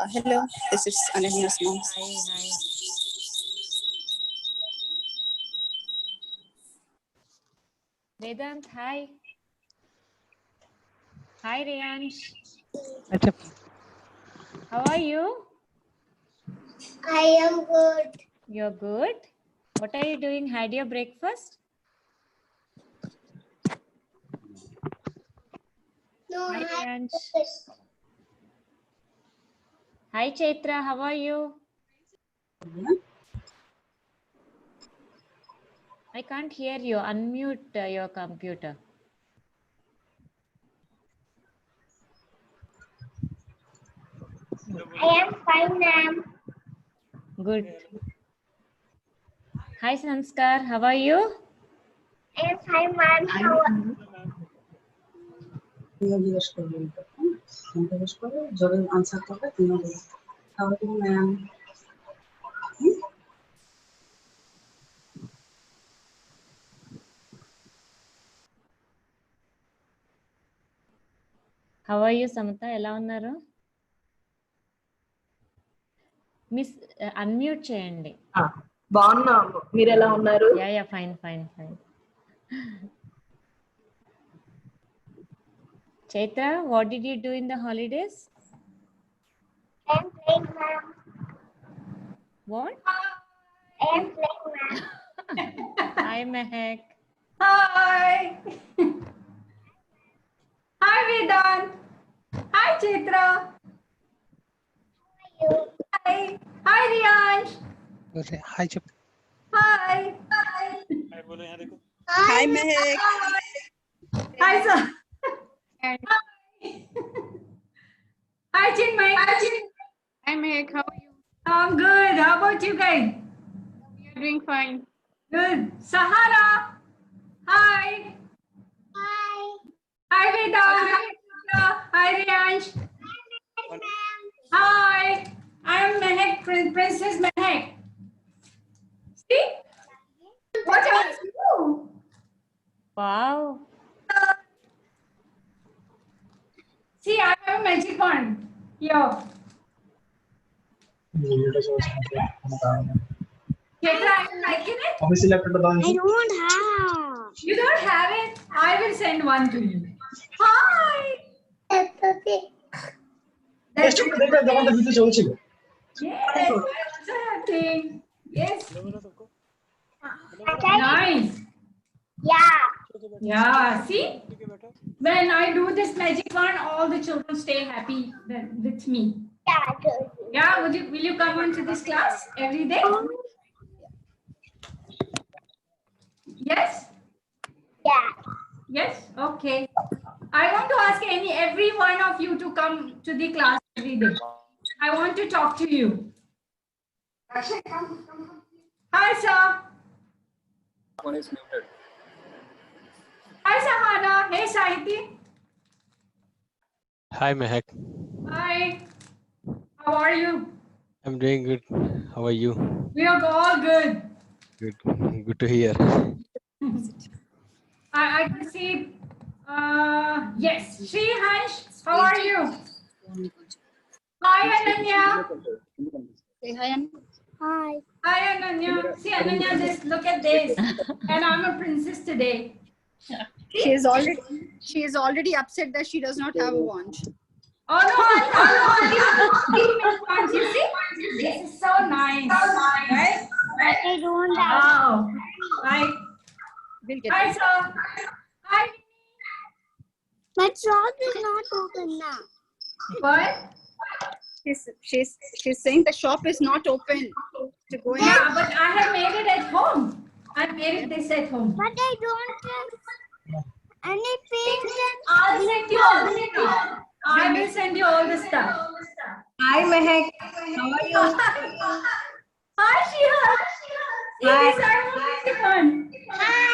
Hello, this is Ananya's mom. Hi. Vedant, hi. Hi, Riyansh. How are you? I am good. You're good. What are you doing? Had your breakfast? No, Hi, I Riyansh. Hi, Chaitra. How are you? I can't hear you. Unmute your computer. am fine, ma'am. Good. Hi, Sanskar. How are you? I am fine, ma'am. How are जब answer करता है तीनों लोग how are you ma'am How are you, Samantha? ఎలా ఉన్నారు? Miss unmute చేయండి. బాగున్నాము, మీరు ఎలా ఉన్నారు? Yeah fine. Chaitra, what did you do in the holidays? I am playing, ma'am. What? I am playing, ma'am. Hi, Mehak. Hi. Hi, Vedant. Hi, Chitra. You. Hi. Hi, Riyansh. Hi, Chip. Hi. Hi Mehak. Hi, sir. Hi, Chinmay. Hi, Meg. How are you? I'm good. How about you guys? We are doing fine. Good. Sahara. Hi. Hi. Hi, Vedant. Hi, Chitra. Hi, Riyansh. Hi. I am Mehak, Princess Mehak. See? What else you? Wow. See, I have a magic wand here. Chetra, are you liking it? I don't have. You don't have it? I will send one to you. Hi. That's okay. That's okay. Yes, I also have thing. Yes. Nice. Yeah. Yeah, see? When I do this magic wand, all the children stay happy with me. Yeah, good. Yeah, will you come on to this class every day? Yes? Yeah. Yes? Okay. I want to ask every one of you to come to the class every day. I want to talk to you. Hi, sir. One is muted. Hi, Sahana. Hey, Sahiti. Hi, Mehak. Hi. How are you? I'm doing good. How are you? We are all good. Good. Good to hear. I can see. Yes. Shri Hansh, how are you? Hi, Ananya. Say hi Ananya. Hi. Hi, Ananya. See, Ananya, look at this. And I'm a princess today. She is already upset that she does not have a wand. Oh, no. You see? This is so nice. Right? I don't have. Wow. Hi. We'll get Hi, it. sir. Hi. My shop is not open now. What? She's saying the shop is not open to go in. Yeah, but I have made it at home. I made this at home. But I don't have any paint. I'll send you all the stuff. I will send you all the stuff. Hi, Mehak. How are you? Hi, Shiha. See, these are the fun. Hi.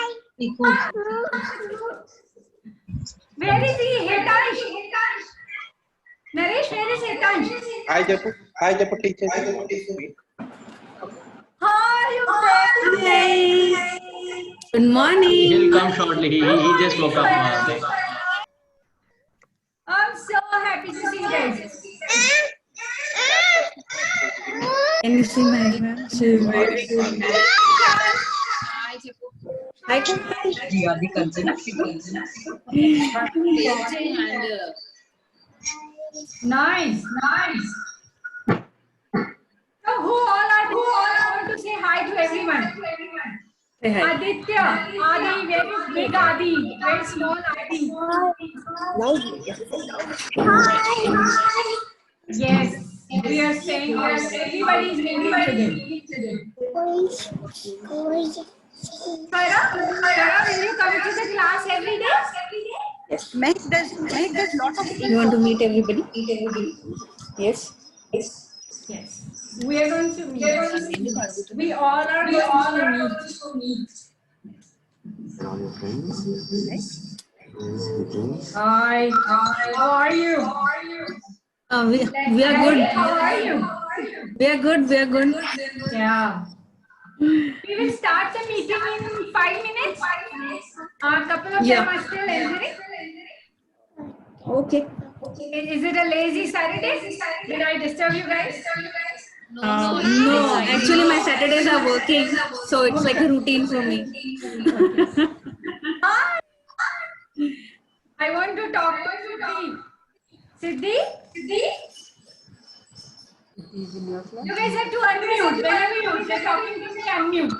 Where is he? Hitansh. Naresh, where is Hitansh? Hi, Japu teacher. Hi, you friends. Good morning. He'll come shortly. He just woke up. I'm so happy to see you guys. see Mehak ma'am. She's very good. Hi, You are the cousin. Nice. So who all are want to say hi to everyone? Say hi. Aditya, Adi, very big Adi, very small Adi. Yes, we are saying yes. Everybody is meeting today. Sarah, will you come to the class every day? Yes. Mehak does lot of. You want to meet everybody? Yes. Yes. We are going to meet. We all are going to meet. Hi. How are you? We are good. How are you? We are good. Yeah. We will start the meeting in 5 minutes. A couple of them are still entering. Okay. Is it a lazy Saturday? Did I disturb you guys? No, actually my Saturdays are working, so it's like a routine for me. I want to talk to Siddhi. You guys have to unmute. Whenever you are talking to me, unmute.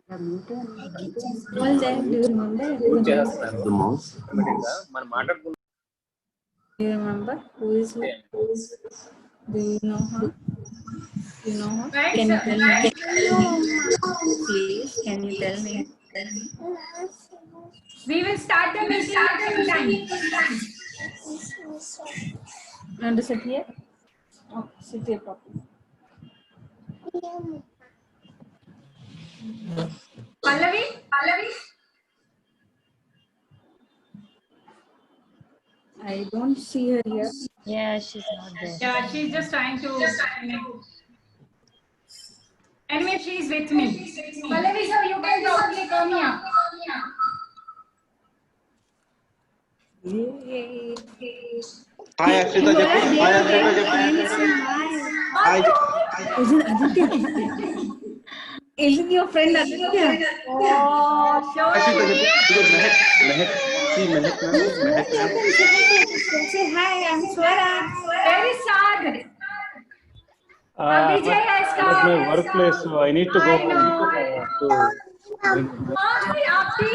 All there, do you remember? Do you remember? Who is who? Do you know her? You know her? Right, Can you sir. tell me? Please, can you tell me? We will start the meeting at some time. You want to sit here? Oh, sit here properly. Pallavi? I don't see her here. Yeah, she's not there. Yeah, she's just trying to. Anyway, she's with me. Pallavi, so you can probably come here. Hi, Akshita Japu. Hi, Akshita Japu. Hi. Is it Aditya? Isn't your friend Aditya? Oh, sure. Akshita Japu. Because Mehak. See Mehak ma'am. Say hi, I'm Swara. Very sad. Vijay has come. At my workplace, so I need to go I know. to bring Hi, Aapti.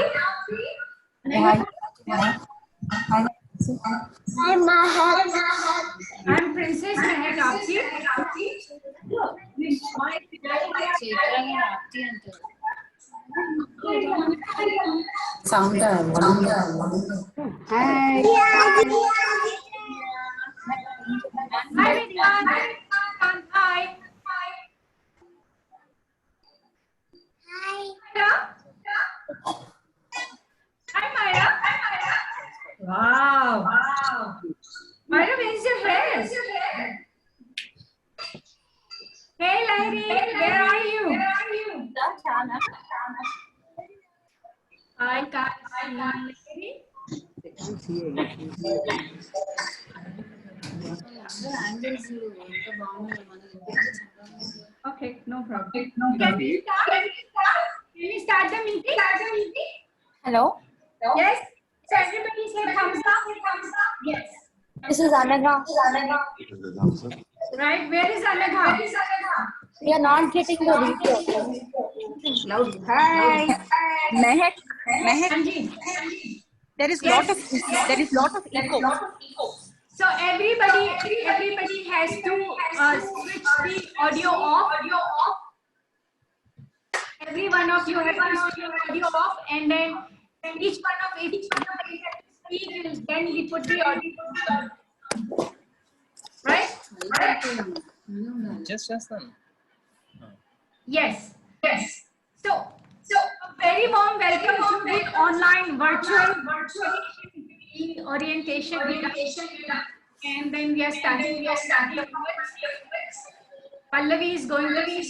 I'm Princess Mehak Aapti. Sound. Hi. Hi, Vidya. Hi. Myra. Hi, Myra. Wow. Myra, where's your hair? Hey, Lahiri, where are you? I can't see Lahiri. Okay, no problem. Can we start the meeting? Hello, Yes. So everybody say thumbs up. Yes. this is Anagha. Right. Where is Anagha? We are not getting the video. Hi. Mehak. Anji. There is Yes. lot of echo. So everybody has to switch the audio off. Every one of you has to switch your audio off, and then each one of you has to speak. Then we put the audio on. Right? Just them. Yes. So a very warm welcome to the online virtual orientation, and then we are starting. Pallavi is going to be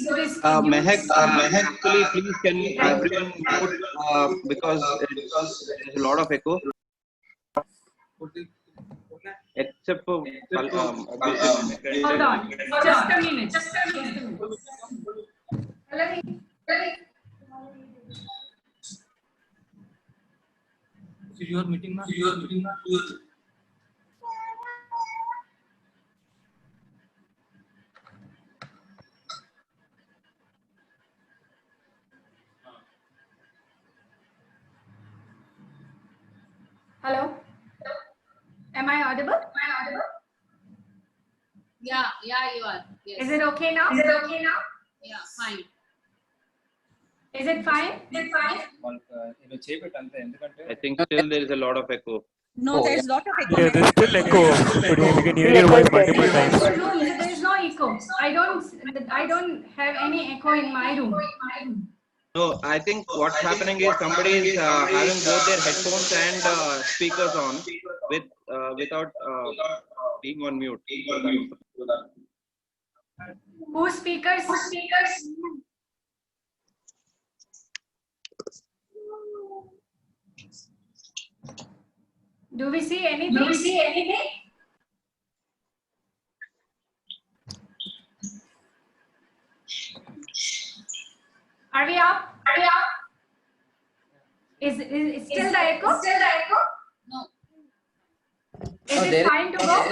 Mehak, please can everyone mute because there's a lot of echo. except for Hold on. Just a minute. Pallavi. Your meeting na? Hello. Am I audible? Yeah, you are. Yes. Is it okay now? Yeah, fine. Is it fine? I think still there is a lot of echo. No, there is lot of echo. Yeah, there's still echo. You can hear your voice multiple times. No, there is no echo. I don't have any echo in my room. No, I think what's happening is somebody is having both their headphones and speakers on without being on mute. Whose speakers? Do we see anything? Are we up? Is still the echo? No. Is it fine to go?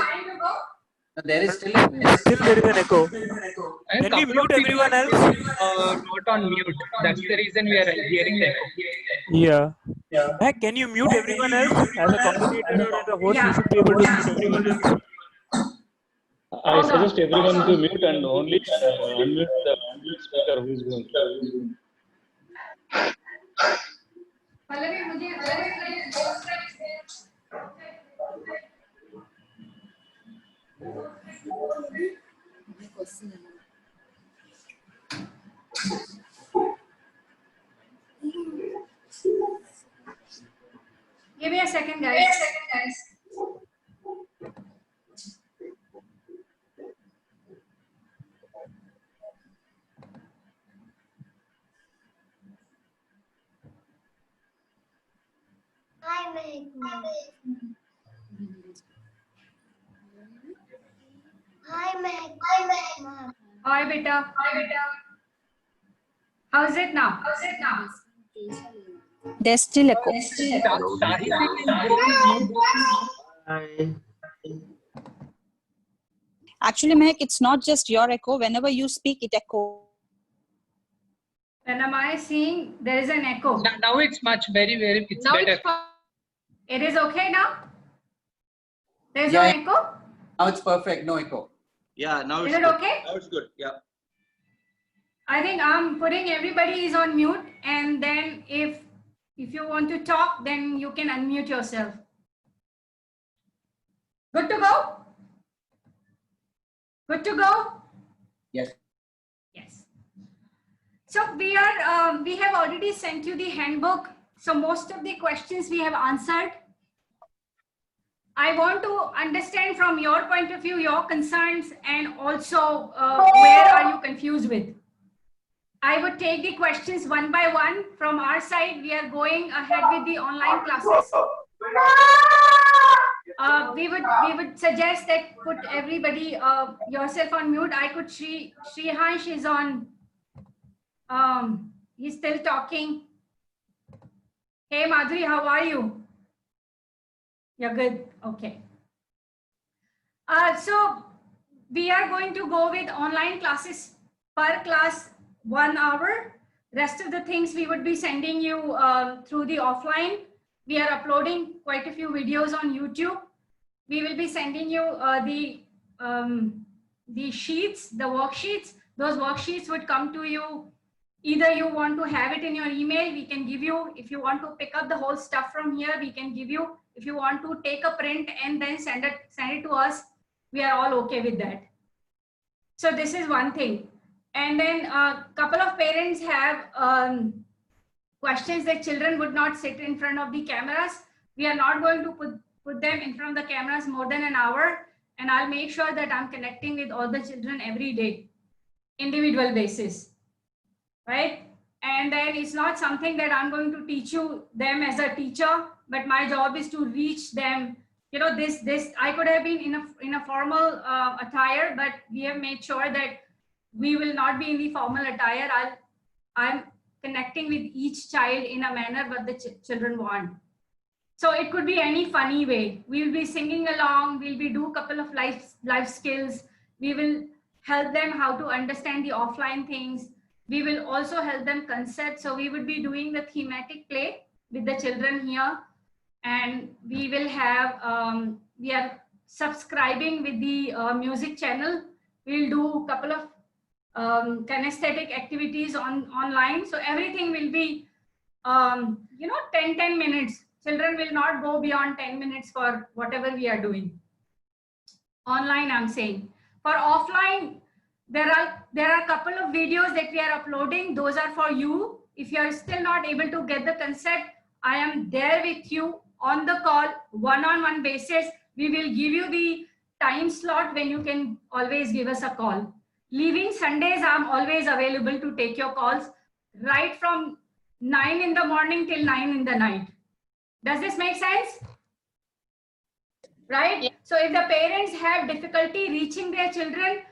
There is still There is an echo. and Can we couple of mute everyone else? not on mute. That's the reason we are hearing the echo. Yeah. Mehak, can you mute everyone else? As a coordinator or as a host, you should be able to mute everyone else. I suggest everyone to mute and only unmute the speaker who is going. Pallavi, give me a second, guys. Hi, Meg. Hi, beta. How's it now? There's still echo. Actually, Mehak, it's not just your echo. Whenever you speak, it echoes. When am I seeing there is an echo? Now it's very it's Now better. it's fine. It is okay now? There's Yeah. no echo? Now it's perfect. No echo. Yeah, now Is it's it good. okay? Now it's good. Yeah. I think I'm putting everybody is on mute, and then if you want to talk, then you can unmute yourself. Good to go? Good to go? Yes. Yes. So we have already sent you the handbook. So most of the questions we have answered. I want to understand from your point of view, your concerns, and also where are you confused with? I would take the questions one by one. From our side, we are going ahead with the online classes. We would suggest that put everybody yourself on mute. I could Shrihansh is on. He's still talking. Hey Madhuri, how are you? You're good. Okay. So we are going to go with online classes per class 1 hour. Rest of the things we would be sending you through the offline. We are uploading quite a few videos on YouTube. We will be sending you the sheets, the worksheets. Those worksheets would come to you. Either you want to have it in your email, we can give you. If you want to pick up the whole stuff from here, we can give you. If you want to take a print and then send it to us, we are all okay with that. So this is one thing. And then a couple of parents have questions that children would not sit in front of the cameras. We are not going to put them in front of the cameras more than an hour. And I'll make sure that I'm connecting with all the children every day, individual basis, right? And then it's not something that I'm going to teach you them as a teacher, but my job is to reach them this I could have been in a formal attire, but we have made sure that we will not be in the formal attire. I'm connecting with each child in a manner what the children want. So it could be any funny way. We will be singing along. We'll be do a couple of life skills. We will help them how to understand the offline things. We will also help them concept. So we would be doing the thematic play with the children here. And we will have, we are subscribing with the music channel. We'll do a couple of kinesthetic activities online. So everything will be, 10 minutes. Children will not go beyond 10 minutes for whatever we are doing. Online, I'm saying. For offline, there are a couple of videos that we are uploading. Those are for you. If you are still not able to get the concept, I am there with you on the call, one-on-one basis. We will give you the time slot when you can always give us a call. Leaving Sundays, I'm always available to take your calls right from 9 in the morning till 9 in the night. Does this make sense? Right? Yeah. So if the parents have difficulty reaching their children,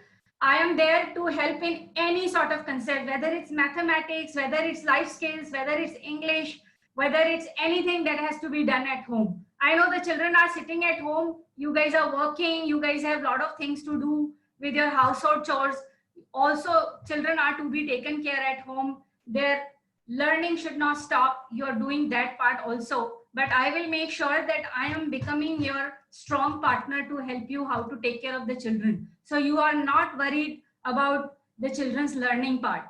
I am there to help in any sort of concept, whether it's mathematics, whether it's life skills, whether it's English, whether it's anything that has to be done at home. I know the children are sitting at home. You guys are working. You guys have a lot of things to do with your household chores. Also, children are to be taken care at home. Their learning should not stop. You're doing that part also. But I will make sure that I am becoming your strong partner to help you how to take care of the children. So you are not worried about the children's learning part.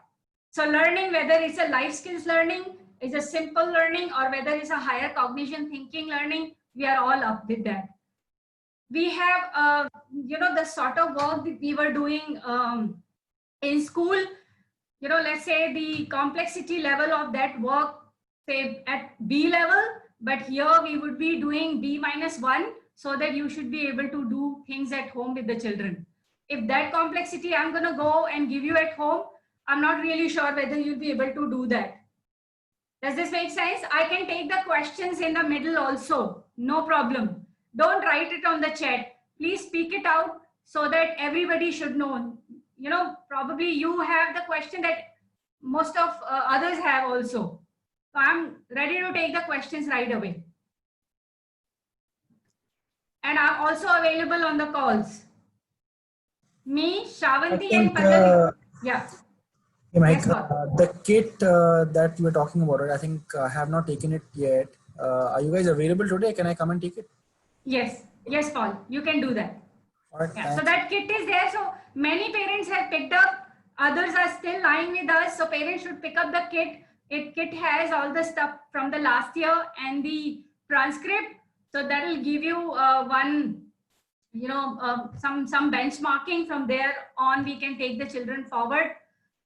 So learning, whether it's a life skills learning, is a simple learning, or whether it's a higher cognition thinking learning, we are all up with that. We have, the sort of work that we were doing in school, let's say the complexity level of that work, say at B level, but here we would be doing B-1 so that you should be able to do things at home with the children. If that complexity I'm going to go and give you at home, I'm not really sure whether you'll be able to do that. Does this make sense? I can take the questions in the middle also. No problem. Don't write it on the chat. Please speak it out so that everybody should know. Probably you have the question that most of others have also. So I'm ready to take the questions right away. And I'm also available on the calls. Me, Shravanti and Pallavi. Yeah. Hey Mike, the kit that you were talking about, I think I have not taken it yet. Are you guys available today? Can I come and take it? Yes. Yes, Paul. You can do that. All right, yeah. So that kit is there. So many parents have picked up. Others are still lying with us. So parents should pick up the kit. Kit has all the stuff from the last year and the transcript. So that will give you some benchmarking. From there on, we can take the children forward.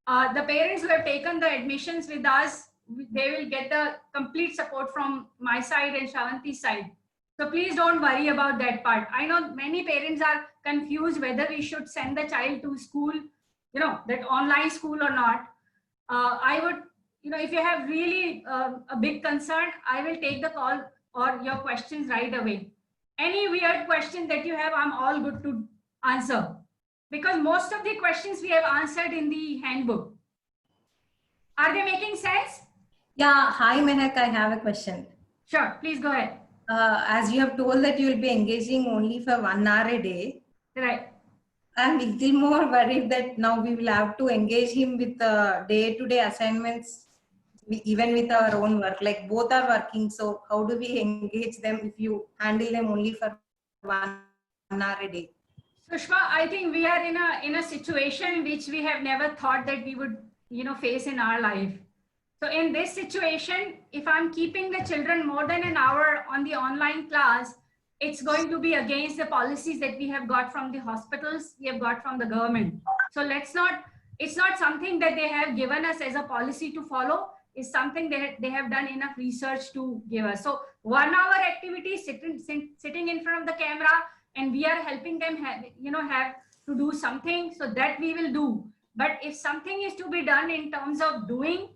The parents who have taken the admissions with us, they will get the complete support from my side and Shravanti's side. So please don't worry about that part. I know many parents are confused whether we should send the child to school, that online school or not. I would, if you have really a big concern, I will take the call or your questions right away. Any weird question that you have, I'm all good to answer. Because most of the questions we have answered in the handbook. Are they making sense? Yeah. Hi, Mehak. I have a question. Sure. Please go ahead. As you have told that you will be engaging only for 1 hour a day. Right. I'm a little more worried that now we will have to engage him with day-to-day assignments, even with our own work. Like both are working. So how do we engage them if you handle them only for 1 hour a day? Sushma, I think we are in a situation which we have never thought that we would, face in our life. So in this situation, if I'm keeping the children more than an hour on the online class, it's going to be against the policies that we have got from the hospitals, we have got from the government. So it's not something that they have given us as a policy to follow. It's something that they have done enough research to give us. So 1 hour activity, sitting in front of the camera, and we are helping them have to do something, so that we will do. But if something is to be done in terms of doing,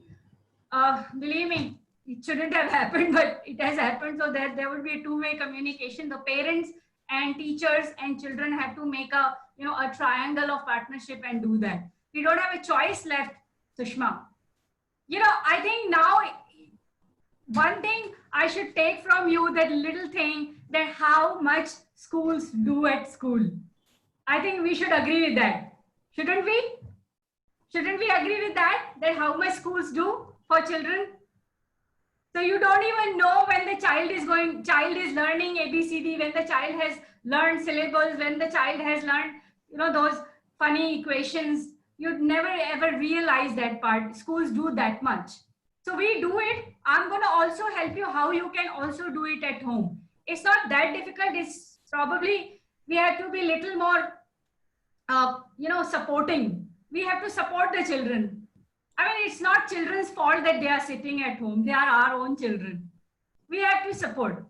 believe me, it shouldn't have happened, but it has happened, so that there would be a two-way communication. The parents and teachers and children have to make a, a triangle of partnership and do that. We don't have a choice left, Sushma. I think now one thing I should take from you, that little thing, that how much schools do at school. I think we should agree with that. Shouldn't we? Shouldn't we agree with that? That how much schools do for children? So you don't even know when the child is learning ABCD, when the child has learned syllables, when the child has learned, those funny equations. You'd never ever realize that part. Schools do that much. So we do it. I'm going to also help you how you can also do it at home. It's not that difficult. It's probably, we have to be little more, supporting. We have to support the children. I mean, it's not children's fault that they are sitting at home. They are our own children. We have to support.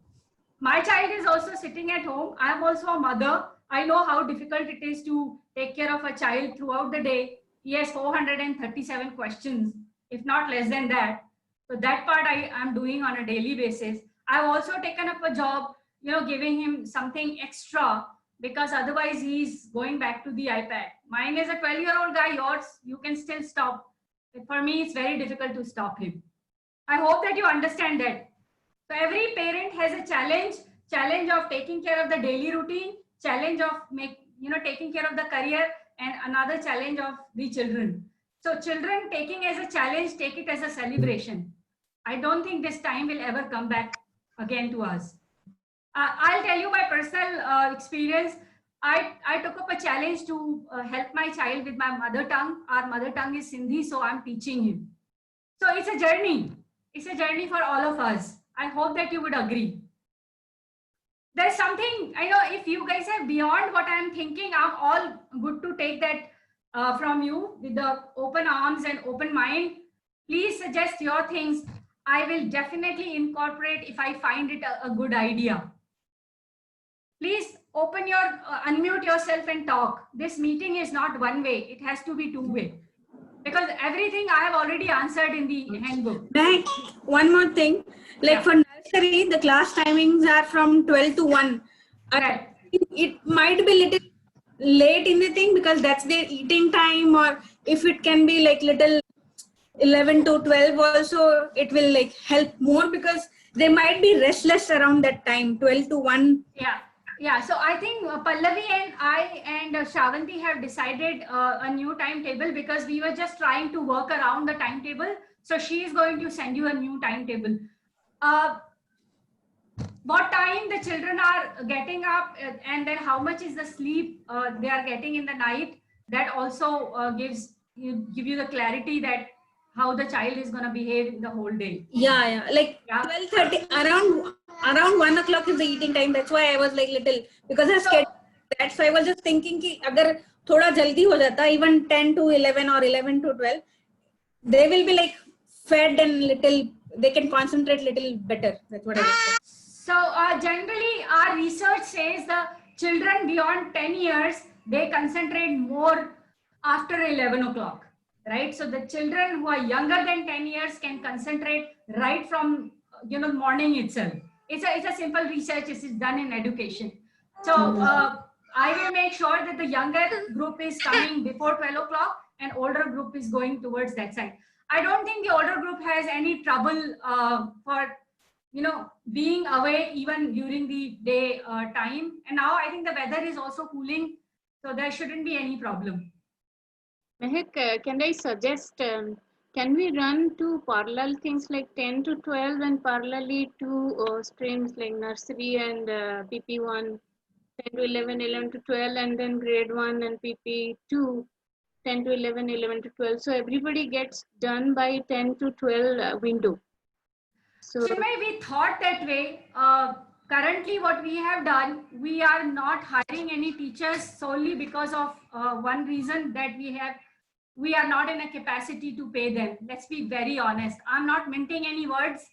My child is also sitting at home. I'm also a mother. I know how difficult it is to take care of a child throughout the day. He has 437 questions, if not less than that. So that part I'm doing on a daily basis. I've also taken up a job, giving him something extra, because otherwise he's going back to the iPad. Mine is a 12-year-old guy. Yours, you can still stop. But for me, it's very difficult to stop him. I hope that you understand that. So every parent has a challenge of taking care of the daily routine, challenge of taking care of the career, and another challenge of the children. So children taking as a challenge, take it as a celebration. I don't think this time will ever come back again to us. I'll tell you my personal experience. I took up a challenge to help my child with my mother tongue. Our mother tongue is Sindhi, so I'm teaching him. So it's a journey. It's a journey for all of us. I hope that you would agree. There's something, I know if you guys are beyond what I'm thinking, I'm all good to take that from you with the open arms and open mind. Please suggest your things. I will definitely incorporate if I find it a good idea. Please unmute yourself and talk. This meeting is not one way. It has to be two way. Because everything I have already answered in the handbook. One more thing. Like for nursery, the class timings are from 12 to 1. Right. It might be little late in the thing because that's their eating time, or if it can be like little 11 to 12 also, it will like help more because they might be restless around that time, 12 to 1. Yeah, so I think Pallavi and I and Shravanti have decided a new timetable because we were just trying to work around the timetable. So she is going to send you a new timetable. What time the children are getting up and then how much is the sleep they are getting in the night, that also give you the clarity that how the child is going to behave the whole day. Like 12:30 around 1 o'clock is the eating time. That's why I was like little, because I scheduled that. So I was just thinking ki agar thoda jaldi ho jata, even 10 to 11 or 11 to 12, they will be like fed and little, they can concentrate little better. That's what I was saying. So generally our research says the children beyond 10 years, they concentrate more after 11 o'clock, right? So the children who are younger than 10 years can concentrate right from, morning itself. It's a simple research. This is done in education. So I will make sure that the younger group is coming before 12 o'clock and older group is going towards that side. I don't think the older group has any trouble for, being away even during the day time. And now I think the weather is also cooling, so there shouldn't be any problem. Mehak, can I suggest, can we run two parallel things like 10 to 12 and parallelly two streams like nursery and PP1, 10 to 11, 11 to 12, and then grade 1 and PP2, 10 to 11, 11 to 12. So everybody gets done by 10 to 12 window. So we thought that way. Currently what we have done, we are not hiring any teachers solely because of one reason, that we are not in a capacity to pay them. Let's be very honest. I'm not minting any words.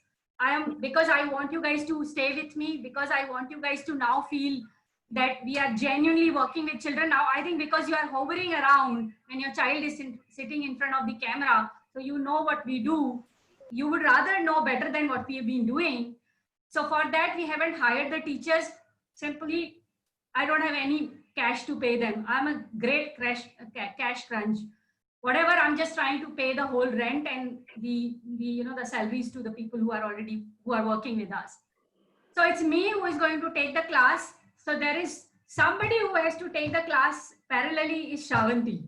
Because I want you guys to stay with me, because I want you guys to now feel that we are genuinely working with children. Now, I think because you are hovering around and your child is sitting in front of the camera, so you know what we do. you would rather know better than what we have been doing. So for that, we haven't hired the teachers. Simply, I don't have any cash to pay them. I'm a great cash crunch. Whatever, I'm just trying to pay the whole rent and the salaries to the people who are working with us. So it's me who is going to take the class. So there is somebody who has to take the class parallelly is Shravanti.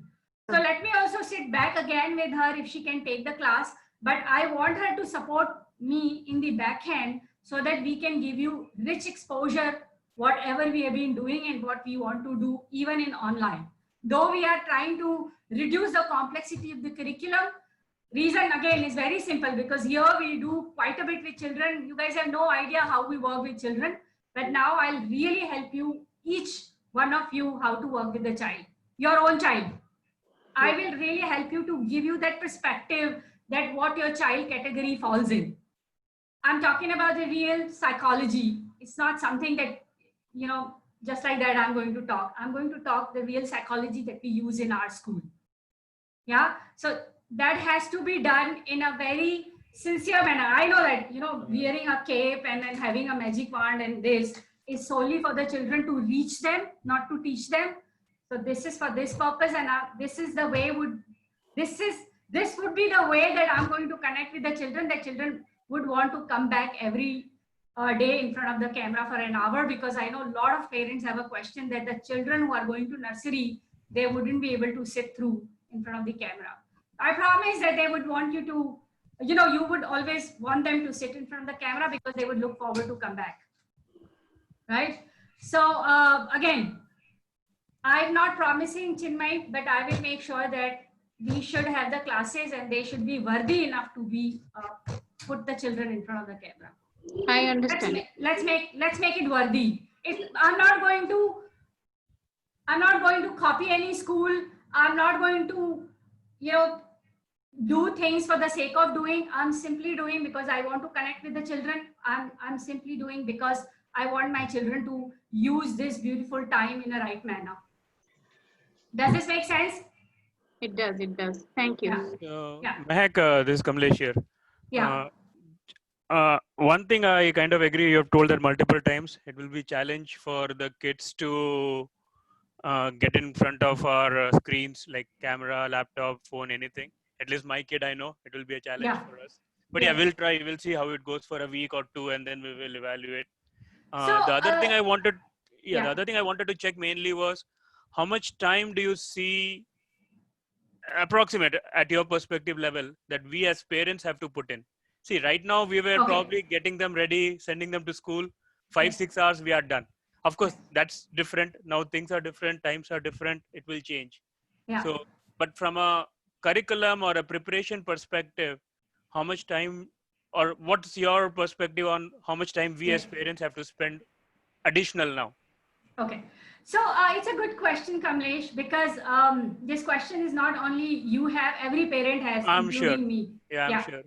So let me also sit back again with her if she can take the class. But I want her to support me in the backhand so that we can give you rich exposure, whatever we have been doing and what we want to do, even in online. Though we are trying to reduce the complexity of the curriculum, reason again is very simple, because here we do quite a bit with children. You guys have no idea how we work with children, but now I'll really help you, each one of you, how to work with the child, your own child. I will really help you to give you that perspective that what your child category falls in. I'm talking about the real psychology. It's not something that, just like that I'm going to talk. I'm going to talk the real psychology that we use in our school. Yeah. So that has to be done in a very sincere manner. I know that, wearing a cape and then having a magic wand and this is solely for the children to reach them, not to teach them. So this is for this purpose, and this is the way this would be the way that I'm going to connect with the children. The children would want to come back every day in front of the camera for an hour, because I know a lot of parents have a question that the children who are going to nursery, they wouldn't be able to sit through in front of the camera. I promise that they would want you to, you would always want them to sit in front of the camera because they would look forward to come back, right? So again, I'm not promising, Chinmay, but I will make sure that we should have the classes and they should be worthy enough to be put the children in front of the camera. I understand. Let's make it worthy. I'm not going to copy any school. I'm not going to, do things for the sake of doing. I'm simply doing because I want to connect with the children. I'm simply doing because I want my children to use this beautiful time in a right manner. Does this make sense? It does. It does. Thank you. Mehak, this is Kamlesh here. Yeah. One thing I kind of agree, you have told that multiple times, it will be a challenge for the kids to get in front of our screens like camera, laptop, phone, anything. At least my kid, I know it will be a challenge for us. But we'll try. We'll see how it goes for a week or two, and then we will evaluate. The other thing I wanted, the other thing I wanted to check mainly was how much time do you see, approximate at your perspective level, that we as parents have to put in? See, right now we were probably getting them ready, sending them to school, 5-6 hours, we are done. Of course, that's different. Now things are different, times are different, it will change. So, but from a curriculum or a preparation perspective, how much time, or what's your perspective on how much time we as parents have to spend additional now? Okay. So it's a good question, Kamlesh, because this question is not only you have, every parent has, including me. I'm sure.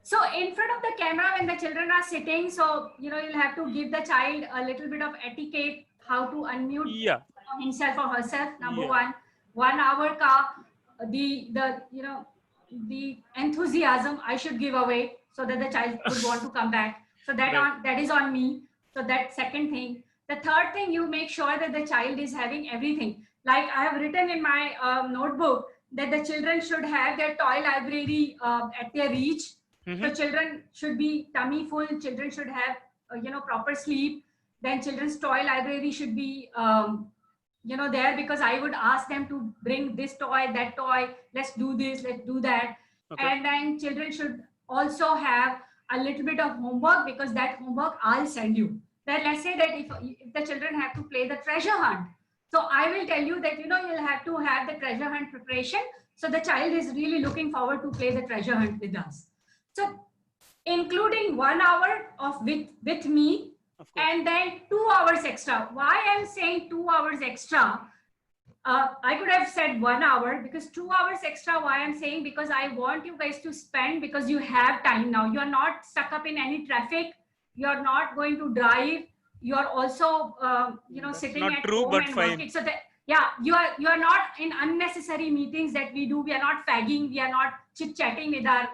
So in front of the camera, when the children are sitting, so, you'll have to give the child a little bit of etiquette, how to unmute himself or herself. Number one, 1 hour the enthusiasm I should give away so that the child would want to come back. So that is on me. So that second thing. The third thing, you make sure that the child is having everything. Like I have written in my notebook that the children should have their toy library at their reach. So children should be tummy full. Children should have, proper sleep. Then children's toy library should be, there, because I would ask them to bring this toy, that toy. Let's do this, let's do that. And then children should also have a little bit of homework, because that homework I'll send you. Then let's say that if the children have to play the treasure hunt. So I will tell you that, you'll have to have the treasure hunt preparation. So the child is really looking forward to play the treasure hunt with us. So including 1 hour of with me, and then 2 hours extra. Why I'm saying 2 hours extra? I could have said 1 hour, because 2 hours extra, why I'm saying, because I want you guys to spend, because you have time now. You're not stuck up in any traffic. You're not going to drive. You're also, sitting at home and working. So that, you are not in unnecessary meetings that we do. We are not fagging. We are not chit-chatting with our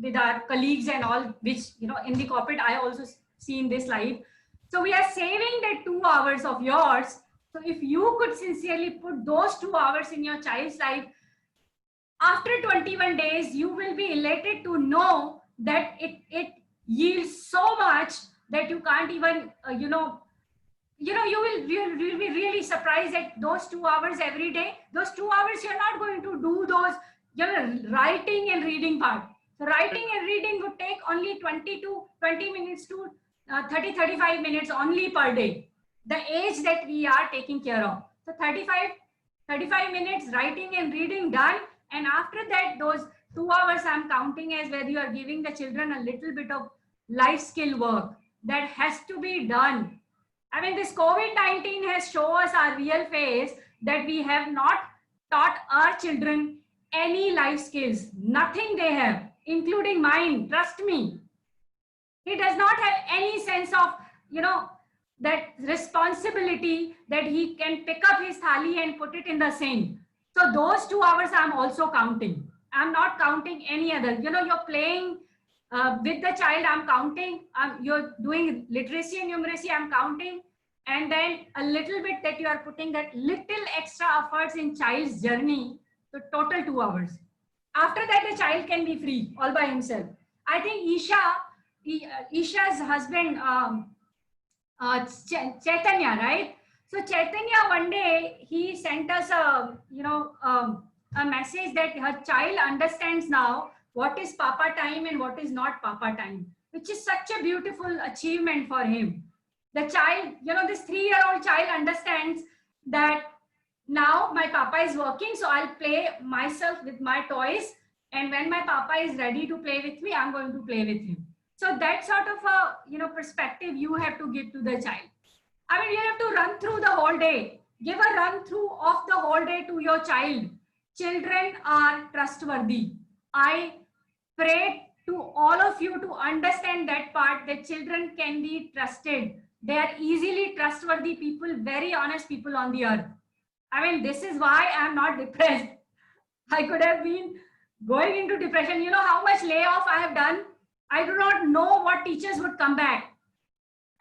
with our colleagues and all, which, you know, in the corporate, I also seen this live. So we are saving that 2 hours of yours. So if you could sincerely put those 2 hours in your child's life, after 21 days, you will be elated to know that it yields so much that you can't even, you will be really surprised at those 2 hours every day. Those 2 hours, you're not going to do those, writing and reading part. So writing and reading would take only 20 minutes to 35 minutes only per day. The age that we are taking care of. So 35 minutes writing and reading done. And after that, those 2 hours I'm counting as where you are giving the children a little bit of life skill work that has to be done. I mean, this COVID-19 has shown us our real face that we have not taught our children any life skills. Nothing they have, including mine. Trust me. He does not have any sense of, that responsibility that he can pick up his thali and put it in the sink. So those 2 hours I'm also counting. I'm not counting any other. You're playing with the child, I'm counting. You're doing literacy and numeracy, I'm counting. And then a little bit that you are putting that little extra efforts in child's journey, so total 2 hours. After that, the child can be free all by himself. I think Isha's husband, Chaitanya, right? So Chaitanya, one day he sent us a message that her child understands now what is Papa time and what is not Papa time, which is such a beautiful achievement for him. The child, this 3-year-old child understands that now my Papa is working, so I'll play myself with my toys. And when my Papa is ready to play with me, I'm going to play with him. So that sort of a, perspective you have to give to the child. I mean, you have to run through the whole day. Give a run through of the whole day to your child. Children are trustworthy. I pray to all of you to understand that part, that children can be trusted. They are easily trustworthy people, very honest people on the earth. I mean, this is why I'm not depressed. I could have been going into depression. You know how much layoff I have done? I do not know what teachers would come back.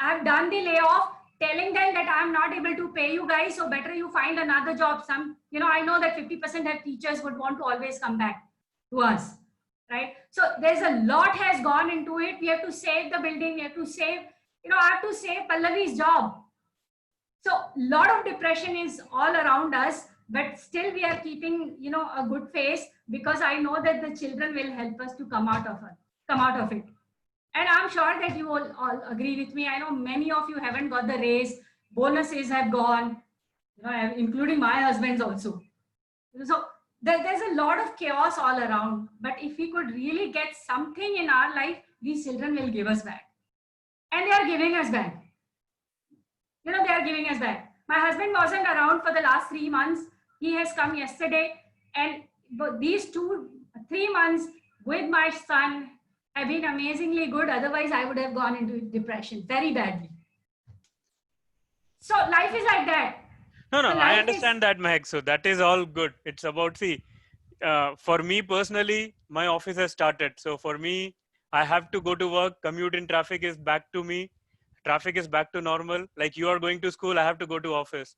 I've done the layoff, telling them that I'm not able to pay you guys, so better you find another job. I know that 50% of teachers would want to always come back to us, right? So there's a lot has gone into it. We have to save the building. We have to save, I have to save Pallavi's job. So a lot of depression is all around us, but still we are keeping, a good face, because I know that the children will help us to come out of it. And I'm sure that you all agree with me. I know many of you haven't got the raise. Bonuses have gone, including my husband's also. So there's a lot of chaos all around. But if we could really get something in our life, these children will give us back. And they are giving us back. They are giving us back. My husband wasn't around for the last 3 months. He has come yesterday. And these 3 months with my son have been amazingly good. Otherwise, I would have gone into depression very badly. So life is like that. No, I understand that, Mehak. So that is all good. It's about, for me personally, my office has started. So for me, I have to go to work. Commute in traffic is back to me. Traffic is back to normal. Like you are going to school, I have to go to office.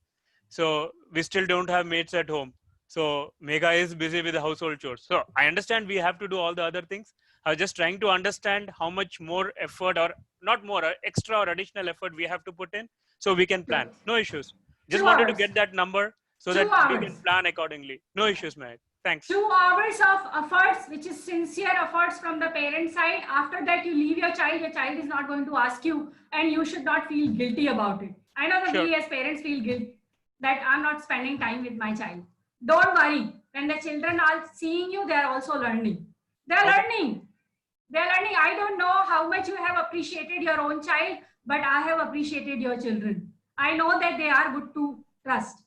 So we still don't have mates at home. So Megha is busy with the household chores. So I understand we have to do all the other things. I was just trying to understand how much more effort, or not more, extra or additional effort we have to put in so we can plan. No issues. Just wanted to get that number so that we can plan accordingly. No issues, Mehak. Thanks. 2 hours of efforts, which is sincere efforts from the parent side. After that, you leave your child is not going to ask you, and you should not feel guilty about it. I know that we as parents feel guilt that I'm not spending time with my child. Don't worry. When the children are seeing you, they are also learning. They're learning. They're learning. I don't know how much you have appreciated your own child, but I have appreciated your children. I know that they are good to trust.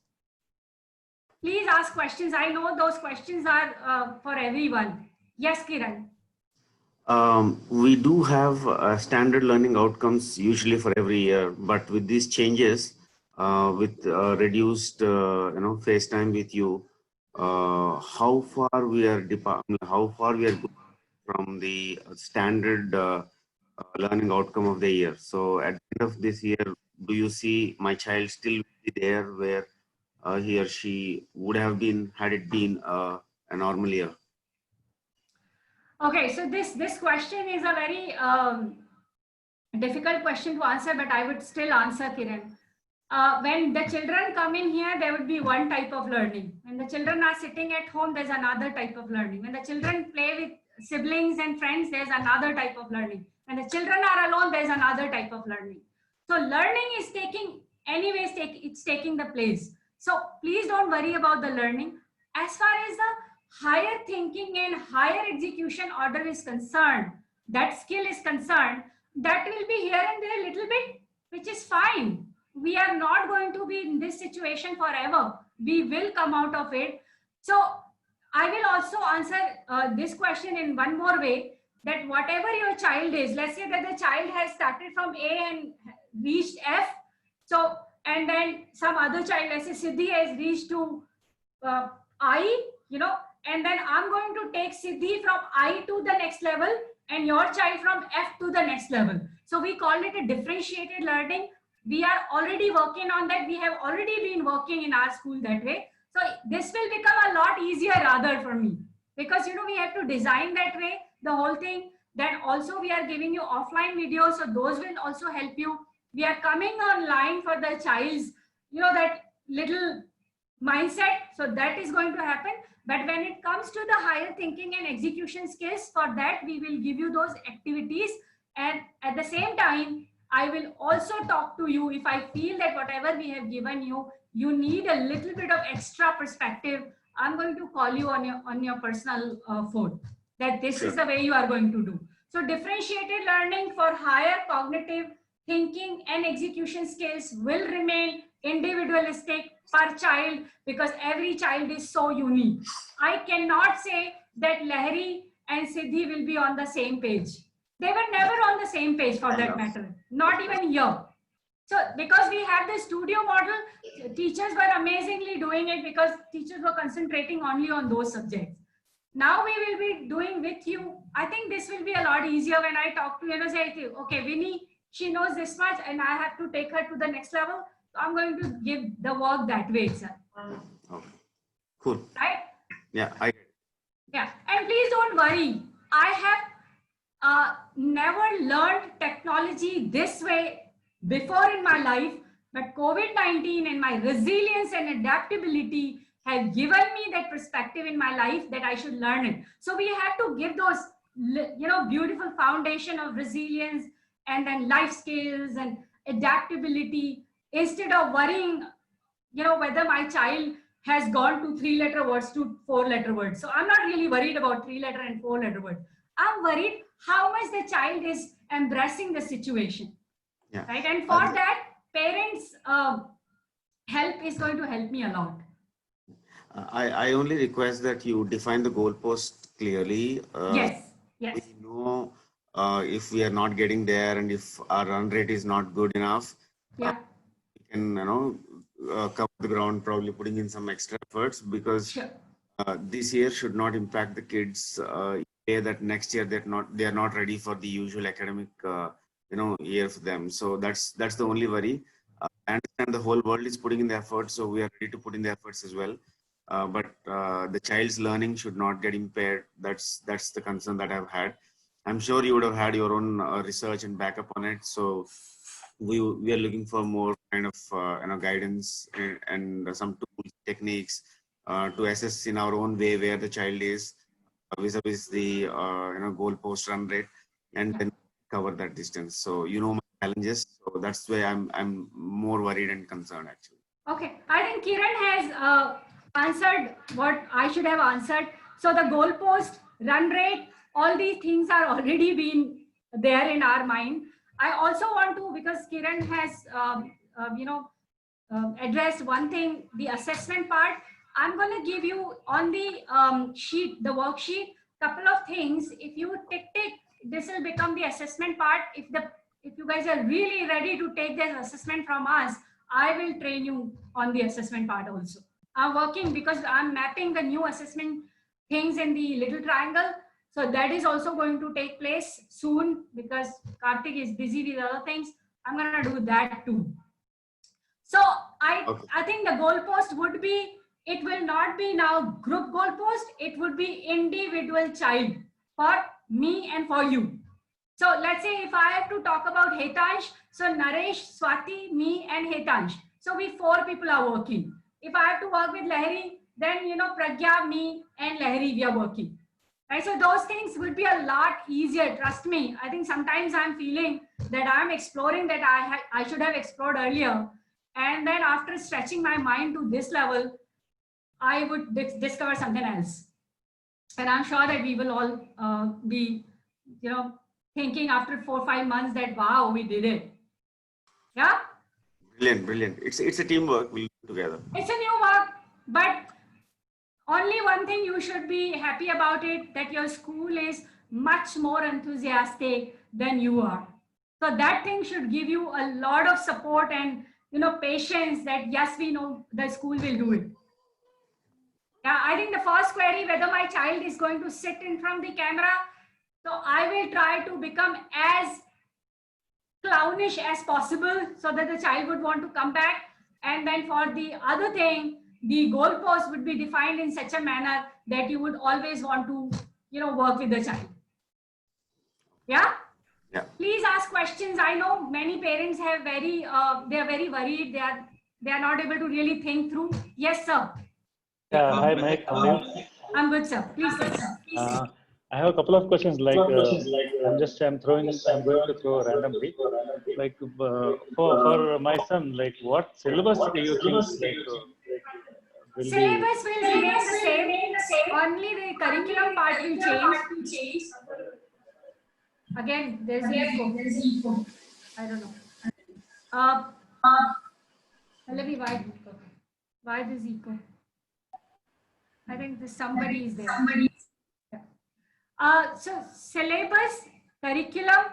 Please ask questions. I know those questions are for everyone. Yes, Kiran. We do have standard learning outcomes usually for every year, but with these changes, with reduced, face time with you, how far we are going? from the standard learning outcome of the year. So at the end of this year, do you see my child still be there where he or she would have been had it been a normal year? Okay, so this question is a very difficult question to answer, but I would still answer, Kiran. When the children come in here, there would be one type of learning. When the children are sitting at home, there's another type of learning. When the children play with siblings and friends, there's another type of learning. When the children are alone, there's another type of learning. So learning is it's taking the place. So please don't worry about the learning. As far as the higher thinking and higher execution order is concerned, that skill is concerned, that will be here and there a little bit, which is fine. We are not going to be in this situation forever. We will come out of it. So I will also answer this question in one more way, that whatever your child is, let's say that the child has started from A and reached F. So, and then some other child, let's say Siddhi, has reached to I, and then I'm going to take Siddhi from I to the next level and your child from F to the next level. So we call it a differentiated learning. We are already working on that. We have already been working in our school that way. So this will become a lot easier rather for me, because we have to design that way, the whole thing. Then also we are giving you offline videos, so those will also help you. We are coming online for the child's, that little mindset. So that is going to happen. But when it comes to the higher thinking and execution skills, for that we will give you those activities. And at the same time, I will also talk to you if I feel that whatever we have given you, you need a little bit of extra perspective. I'm going to call you on your personal phone, that this is the way you are going to do. So differentiated learning for higher cognitive thinking and execution skills will remain individualistic per child, because every child is so unique. I cannot say that Lahari and Siddhi will be on the same page. They were never on the same page for that matter, not even here. So because we have the studio model, teachers were amazingly doing it because teachers were concentrating only on those subjects. Now we will be doing with you. I think this will be a lot easier when I talk to you, say, okay, Vinny, she knows this much and I have to take her to the next level. So I'm going to give the work that way itself. Okay. Cool. Right? Yeah. Yeah. And please don't worry. I have never learned technology this way before in my life, but COVID-19 and my resilience and adaptability have given me that perspective in my life that I should learn it. So we have to give those, beautiful foundation of resilience and then life skills and adaptability, instead of worrying, whether my child has gone to 3-letter words to 4-letter words. So I'm not really worried about 3-letter and 4-letter words. I'm worried how much the child is embracing the situation. Yeah. Right. And for that, parents' help is going to help me a lot. I only request that you define the goalpost clearly. Yes. We know if we are not getting there and if our run rate is not good enough, we can, cover the ground, probably putting in some extra efforts, because this year should not impact the kids. That next year they are not ready for the usual academic year for them. So that's the only worry. I understand the whole world is putting in the effort, so we are ready to put in the efforts as well. But the child's learning should not get impaired. That's the concern that I've had. I'm sure you would have had your own research and backup on it. So we are looking for more kind of guidance and some tools, techniques to assess in our own way where the child is vis-a-vis the goalpost run rate, and then cover that distance. So my challenges. So that's why I'm more worried and concerned actually. Okay, I think Kiran has answered what I should have answered. So the goalpost, run rate, all these things are already been there in our mind. I also want to, because Kiran has addressed one thing, the assessment part. I'm going to give you on the the worksheet, couple of things. If you tick, this will become the assessment part. If you guys are really ready to take this assessment from us, I will train you on the assessment part also. I'm working because I'm mapping the new assessment things in the little triangle. So that is also going to take place soon because Karthik is busy with other things. I'm going to do that too. So I think the goalpost would be, it will not be now group goalpost, it would be individual child for me and for you. So let's say if I have to talk about Hetansh, so Naresh, Swati, me and Hetansh. So we 4 people are working. If I have to work with Lahiri, then Pragya, me and Lahiri, we are working. Right? So those things would be a lot easier. Trust me. I think sometimes I'm feeling that I'm exploring that I should have explored earlier. And then after stretching my mind to this level, I would discover something else. And I'm sure that we will all be, thinking after 4 or 5 months that, wow, we did it. Yeah? Brilliant. It's a teamwork. We'll do together. It's a new work, but only one thing you should be happy about it, that your school is much more enthusiastic than you are. So that thing should give you a lot of support and patience that yes, we know the school will do it. Yeah, I think the first query, whether my child is going to sit in front of the camera, so I will try to become as clownish as possible so that the child would want to come back. And then for the other thing, the goalpost would be defined in such a manner that you would always want to, work with the child. Yeah? Yeah. Please ask questions. I know many parents have they are very worried. They are not able to really think through. Yes, sir. Yeah, hi, Mike. How are you? I'm good, sir. Please, sir. I have a couple of questions. I'm going to throw randomly. Like for my son, like what syllabus do you think syllabus will remain the same. Only the curriculum part will change. Again, there's echo. I don't know. Let me why this echo? I think somebody is there. So syllabus, curriculum,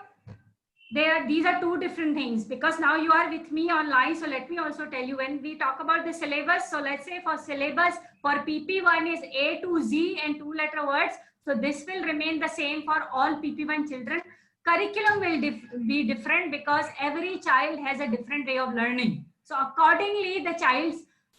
these are 2 different things, because now you are with me online. So let me also tell you, when we talk about the syllabus, so let's say for syllabus for PP1 is A to Z and 2-letter words. So this will remain the same for all PP1 children. Curriculum will be different because every child has a different way of learning. So accordingly,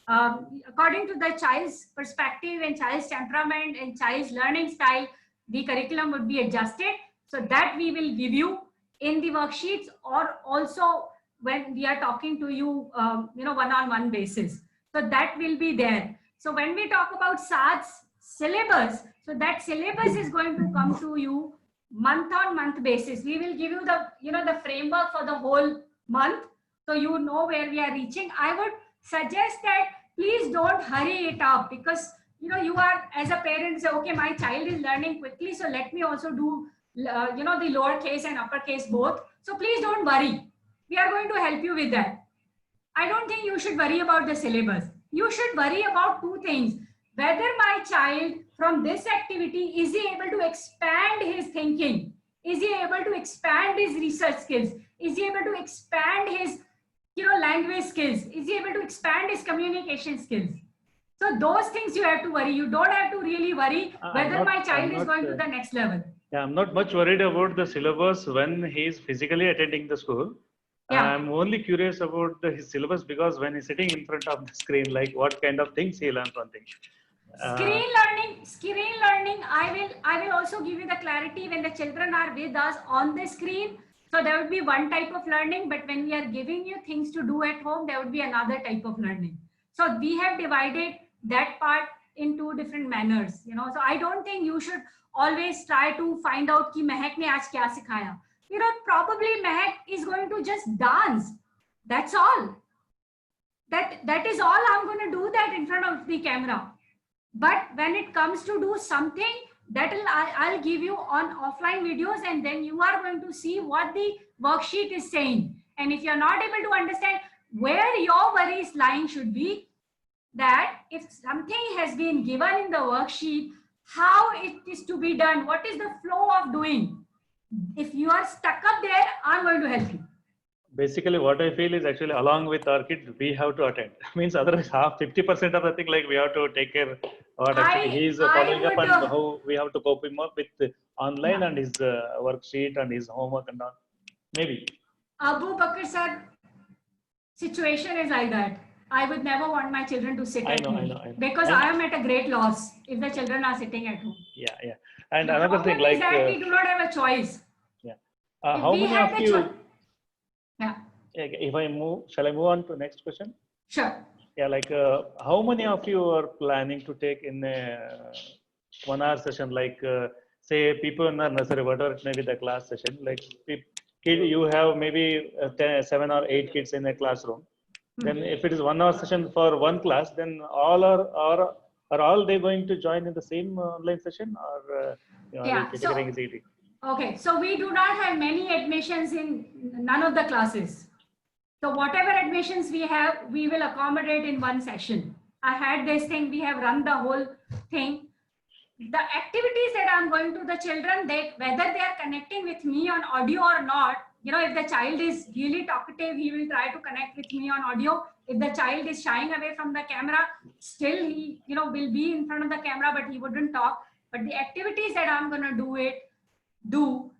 according to the child's perspective and child's temperament and child's learning style, the curriculum would be adjusted. So that we will give you in the worksheets, or also when we are talking to you, one-on-one basis. So that will be there. So when we talk about SAD's syllabus, so that syllabus is going to come to you month-on-month basis. We will give you the framework for the whole month, so you know where we are reaching. I would suggest that please don't hurry it up, because you are, as a parent, say, okay, my child is learning quickly, so let me also do the lowercase and uppercase both. So please don't worry. We are going to help you with that. I don't think you should worry about the syllabus. You should worry about 2 things. Whether my child from this activity, is he able to expand his thinking? Is he able to expand his research skills? Is he able to expand his language skills? Is he able to expand his communication skills? So those things you have to worry. You don't have to really worry whether my child is going to the next level. Yeah, I'm not much worried about the syllabus when he is physically attending the school. Yeah. I'm only curious about his syllabus because when he's sitting in front of the screen, like what kind of things he learns on things. Screen learning, I will also give you the clarity when the children are with us on the screen. So there would be one type of learning, but when we are giving you things to do at home, there would be another type of learning. So we have divided that part in 2 different manners, So I don't think you should always try to find out ki Mehak ne aaj kya sikhaya. Probably Mehak is going to just dance. That's all. That is all. I'm going to do that in front of the camera. But when it comes to do something, I'll give you on offline videos, and then you are going to see what the worksheet is saying. And if you're not able to understand where your worries lying, should be that if something has been given in the worksheet, how it is to be done, what is the flow of doing. If you are stuck up there, I'm going to help you. Basically, what I feel is actually along with our kids, we have to attend. Means otherwise, 50% of the thing, like we have to take care what actually he is following up and how we have to cope him up with online and his worksheet and his homework and all. Maybe. Abu Bakr sir, situation is like that. I would never want my children to sit at home. I know. Because And- I am at a great loss if the children are sitting at home. Yeah. And The another thing, problem is like, that we do not have a choice. If how we many had of the you? Yeah, If I move, shall I move on to next question? sure. Yeah, like, how many of you are planning to take in a 1 hour session? Like, say, people in the nursery, whatever it may be the class session. Like, you have maybe 7 or 8 kids in a classroom. Then, if it is 1 hour session for one class, then all are all they going to join in the same online session, or Yeah, so- everything is easy? Okay, so we do not have many admissions in none of the classes. So whatever admissions we have, we will accommodate in one session. I had this thing, we have run the whole thing. The activities that I'm going to the children, whether they are connecting with me on audio or not, if the child is really talkative, he will try to connect with me on audio. If the child is shying away from the camera, still he, will be in front of the camera, but he wouldn't talk. But the activities that I'm going to do,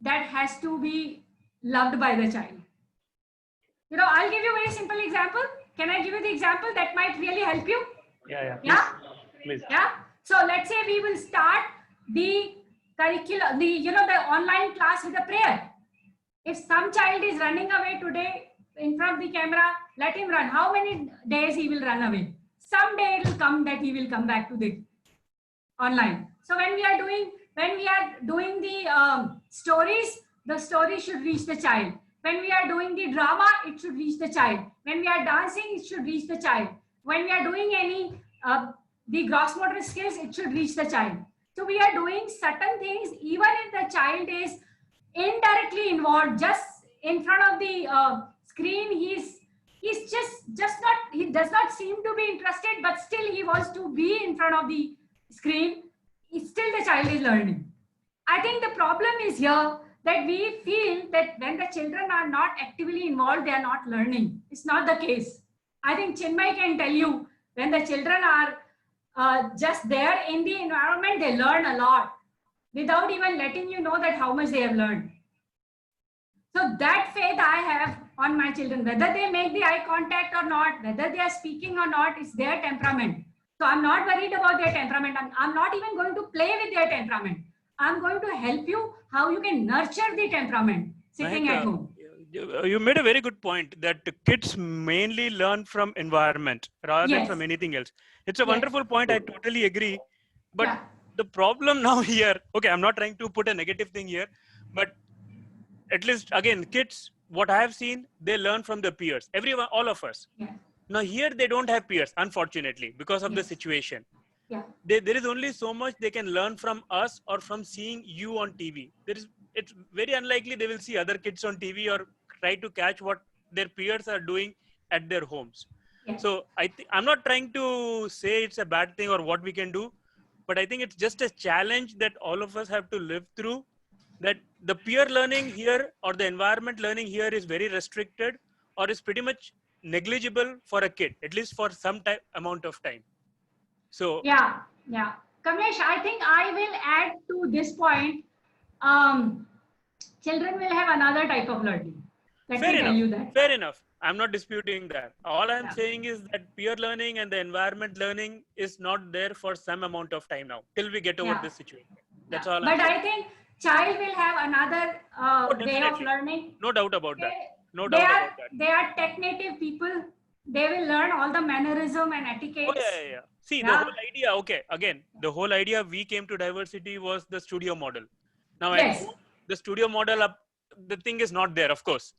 that has to be loved by the child. I'll give you a very simple example. Can I give you the example that might really help you? Yeah. Please. Yeah. So let's say we will start the curriculum, the online class with a prayer. If some child is running away today in front of the camera, let him run. How many days he will run away? Someday it will come that he will come back to the online. So when we are doing the stories, the story should reach the child. When we are doing the drama, it should reach the child. When we are dancing, it should reach the child. When we are doing any the gross motor skills, it should reach the child. So we are doing certain things, even if the child is indirectly involved, just in front of the screen, he does not seem to be interested, but still he wants to be in front of the screen. Still the child is learning. I think the problem is here that we feel that when the children are not actively involved, they are not learning. It's not the case. I think Chinmay can tell you, when the children are just there in the environment, they learn a lot without even letting you know that how much they have learned. So that faith I have on my children, whether they make the eye contact or not, whether they are speaking or not, it's their temperament. So I'm not worried about their temperament. I'm not even going to play with their temperament. I'm going to help you how you can nurture the temperament sitting at home. You made a very good point that kids mainly learn from environment rather than from anything else. It's a wonderful point. I totally agree. But the problem now here, okay, I'm not trying to put a negative thing here, but at least again, kids, what I have seen, they learn from their peers. Everyone, all of us. Now here they don't have peers, unfortunately, because of the situation. There is only so much they can learn from us or from seeing you on TV. It's very unlikely they will see other kids on TV or try to catch what their peers are doing at their homes. So I'm not trying to say it's a bad thing or what we can do, but I think it's just a challenge that all of us have to live through, that the peer learning here or the environment learning here is very restricted or is pretty much negligible for a kid, at least for some amount of time. So yeah. Kamesh, I think I will add to this point. Children will have another type of learning. Let me tell you that. Fair enough. I'm not disputing that. All I'm saying is that peer learning and the environment learning is not there for some amount of time now, till we get over this situation. That's all. But I think child will have another way of learning. No doubt about that. No doubt about that. They are tech native people. They will learn all the mannerism and etiquette. Oh, yeah. See, the whole idea, okay, again, the whole idea we came to diversity was the studio model. Now, the studio model, the thing is not there, of course.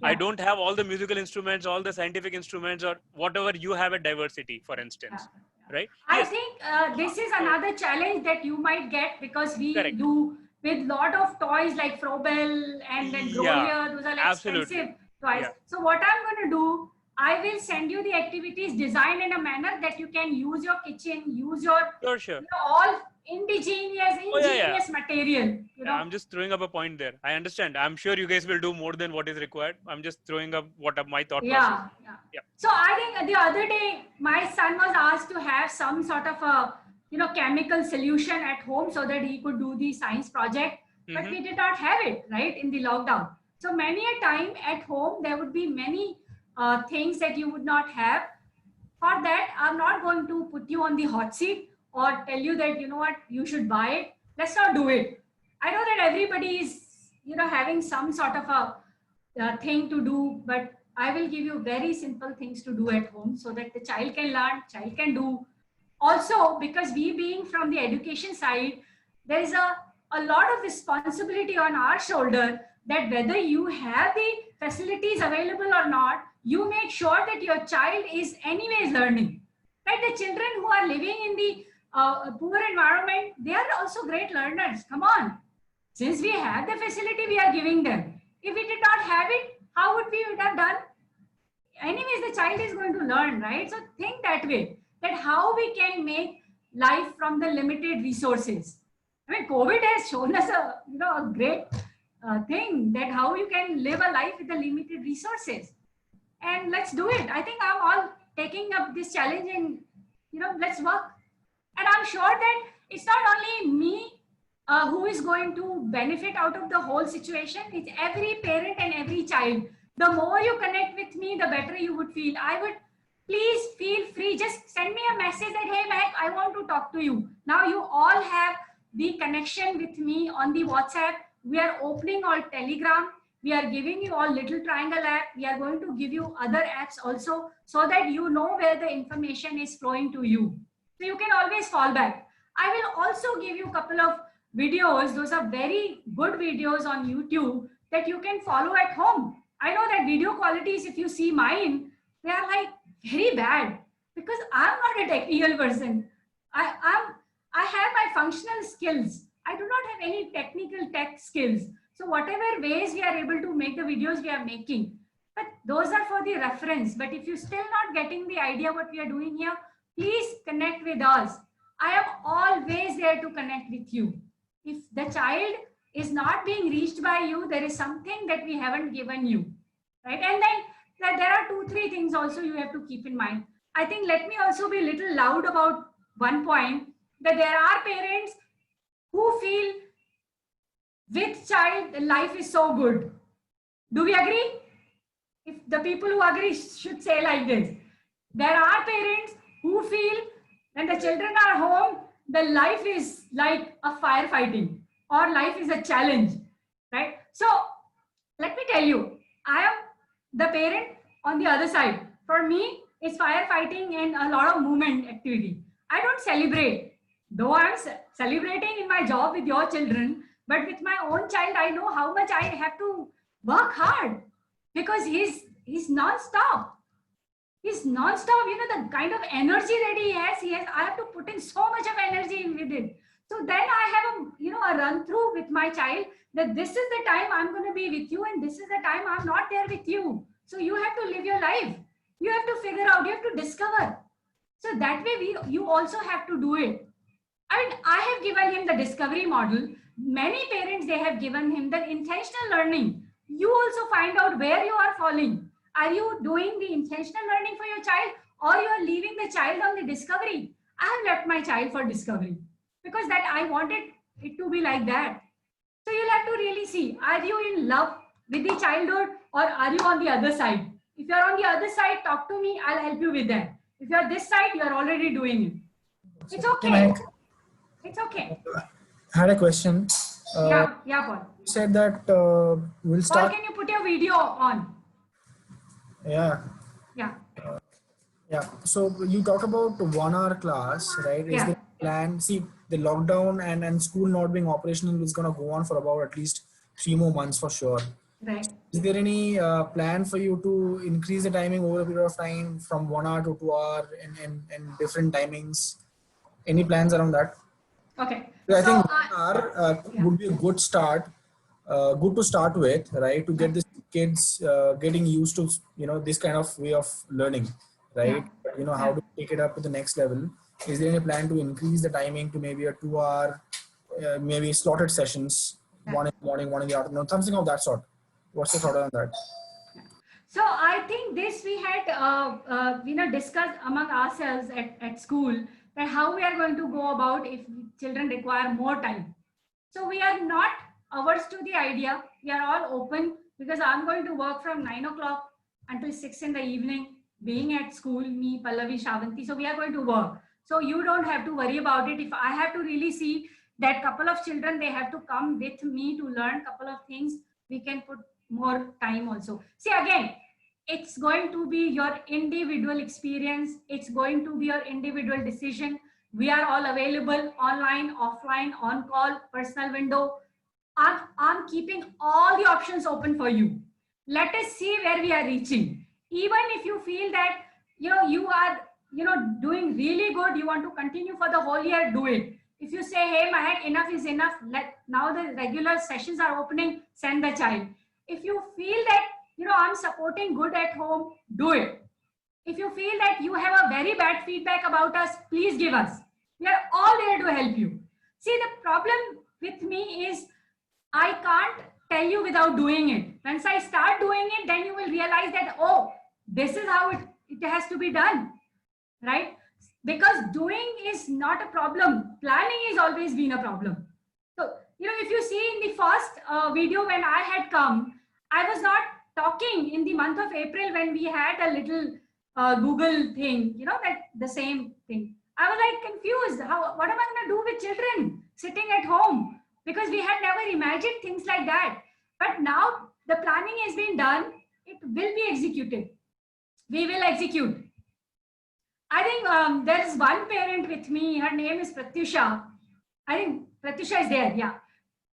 I don't have all the musical instruments, all the scientific instruments, or whatever you have at diversity, for instance, right? I think this is another challenge that you might get, because we do with lot of toys like Frobel and then Grolier. Those are like expensive toys. So what I'm going to do, I will send you the activities designed in a manner that you can use your kitchen, use your all ingenious material. I'm just throwing up a point there. I understand. I'm sure you guys will do more than what is required. I'm just throwing up my thought process. So I think the other day my son was asked to have some sort of a chemical solution at home so that he could do the science project. But we did not have it, right, in the lockdown. So many a time at home, there would be many things that you would not have. For that, I'm not going to put you on the hot seat or tell you that, you should buy it. Let's not do it. I know that everybody is, having some sort of a thing to do, but I will give you very simple things to do at home so that the child can learn, child can do. Also, because we being from the education side, there is a lot of responsibility on our shoulder that whether you have the facilities available or not, you make sure that your child is anyways learning. Right? The children who are living in the poor environment, they are also great learners. Come on. Since we have the facility, we are giving them. If we did not have it, how would we have done? Anyways, the child is going to learn, right? So think that way, that how we can make life from the limited resources. I mean, COVID has shown us a great thing that how you can live a life with the limited resources. And let's do it. I think I'm all taking up this challenge and, let's work. And I'm sure that it's not only me who is going to benefit out of the whole situation. It's every parent and every child. The more you connect with me, the better you would feel. I would, please feel free. Just send me a message that, hey, Mehak, I want to talk to you. Now you all have the connection with me on the WhatsApp. We are opening all Telegram. We are giving you all Little Triangle app. We are going to give you other apps also so that you know where the information is flowing to you. So you can always fall back. I will also give you a couple of videos. Those are very good videos on YouTube that you can follow at home. I know that video qualities, if you see mine, they are like very bad because I'm not a technical person. I have my functional skills. I do not have any technical tech skills. So whatever ways we are able to make the videos we are making, but those are for the reference. But if you're still not getting the idea what we are doing here, please connect with us. I am always there to connect with you. If the child is not being reached by you, there is something that we haven't given you, right? And then there are 2-3 things also you have to keep in mind. I think let me also be a little loud about one point, that there are parents who feel with child, life is so good. Do we agree? If the people who agree should say like this. There are parents who feel when the children are home, the life is like a firefighting or life is a challenge, right? So let me tell you, I am the parent on the other side. For me, it's firefighting and a lot of movement activity. I don't celebrate, though I'm celebrating in my job with your children, but with my own child, I know how much I have to work hard because he's non-stop. He's non-stop, the kind of energy that he has, I have to put in so much of energy in with it. So then I have a run through with my child that this is the time I'm going to be with you and this is the time I'm not there with you. So you have to live your life. You have to figure out, you have to discover. So that way you also have to do it. And I have given him the discovery model. Many parents, they have given him the intentional learning. You also find out where you are falling. Are you doing the intentional learning for your child or you are leaving the child on the discovery? I have left my child for discovery because that I wanted it to be like that. So you'll have to really see, are you in love with the childhood or are you on the other side? If you're on the other side, talk to me, I'll help you with that. If you're this side, you're already doing it. It's okay. It's okay. I had a question. Yeah, Paul. You said that we'll start. Paul, can you put your video on? Yeah. So you talk about 1 hour class, right? Is the plan? See, the lockdown and school not being operational is going to go on for about at least 3 more months for sure. Right. Is there any plan for you to increase the timing over a period of time from 1 hour to 2 hours and different timings? Any plans around that? Okay. So I think 1 hour would be a good start, good to start with, right? To get the kids getting used to, this kind of way of learning, right? How to take it up to the next level. Is there any plan to increase the timing to maybe a 2 hour, maybe slotted sessions, one in the morning, one in the afternoon, something of that sort? What's your thought on that? So I think this we had, discussed among ourselves at school that how we are going to go about if children require more time. So we are not averse to the idea. We are all open because I'm going to work from 9 o'clock until 6 in the evening, being at school, me, Pallavi, Shavanti. So we are going to work. So you don't have to worry about it. If I have to really see that couple of children, they have to come with me to learn couple of things, we can put more time also. See, again, it's going to be your individual experience. It's going to be your individual decision. We are all available online, offline, on call, personal window. I'm keeping all the options open for you. Let us see where we are reaching. Even if you feel that you are doing really good, you want to continue for the whole year, do it. If you say, hey, Mahek, enough is enough, now the regular sessions are opening, send the child. If you feel that I'm supporting good at home, do it. If you feel that you have a very bad feedback about us, please give us. We are all there to help you. See, the problem with me is I can't tell you without doing it. Once I start doing it, then you will realize that, oh, this is how it has to be done, right? Because doing is not a problem. Planning has always been a problem. So, if you see in the first video when I had come, I was not talking in the month of April when we had a little Google thing, that the same thing. I was like confused. What am I going to do with children sitting at home? Because we had never imagined things like that. But now the planning has been done. It will be executed. We will execute. I think there is one parent with me. Her name is Pratyusha. I think Pratyusha is there. Yeah.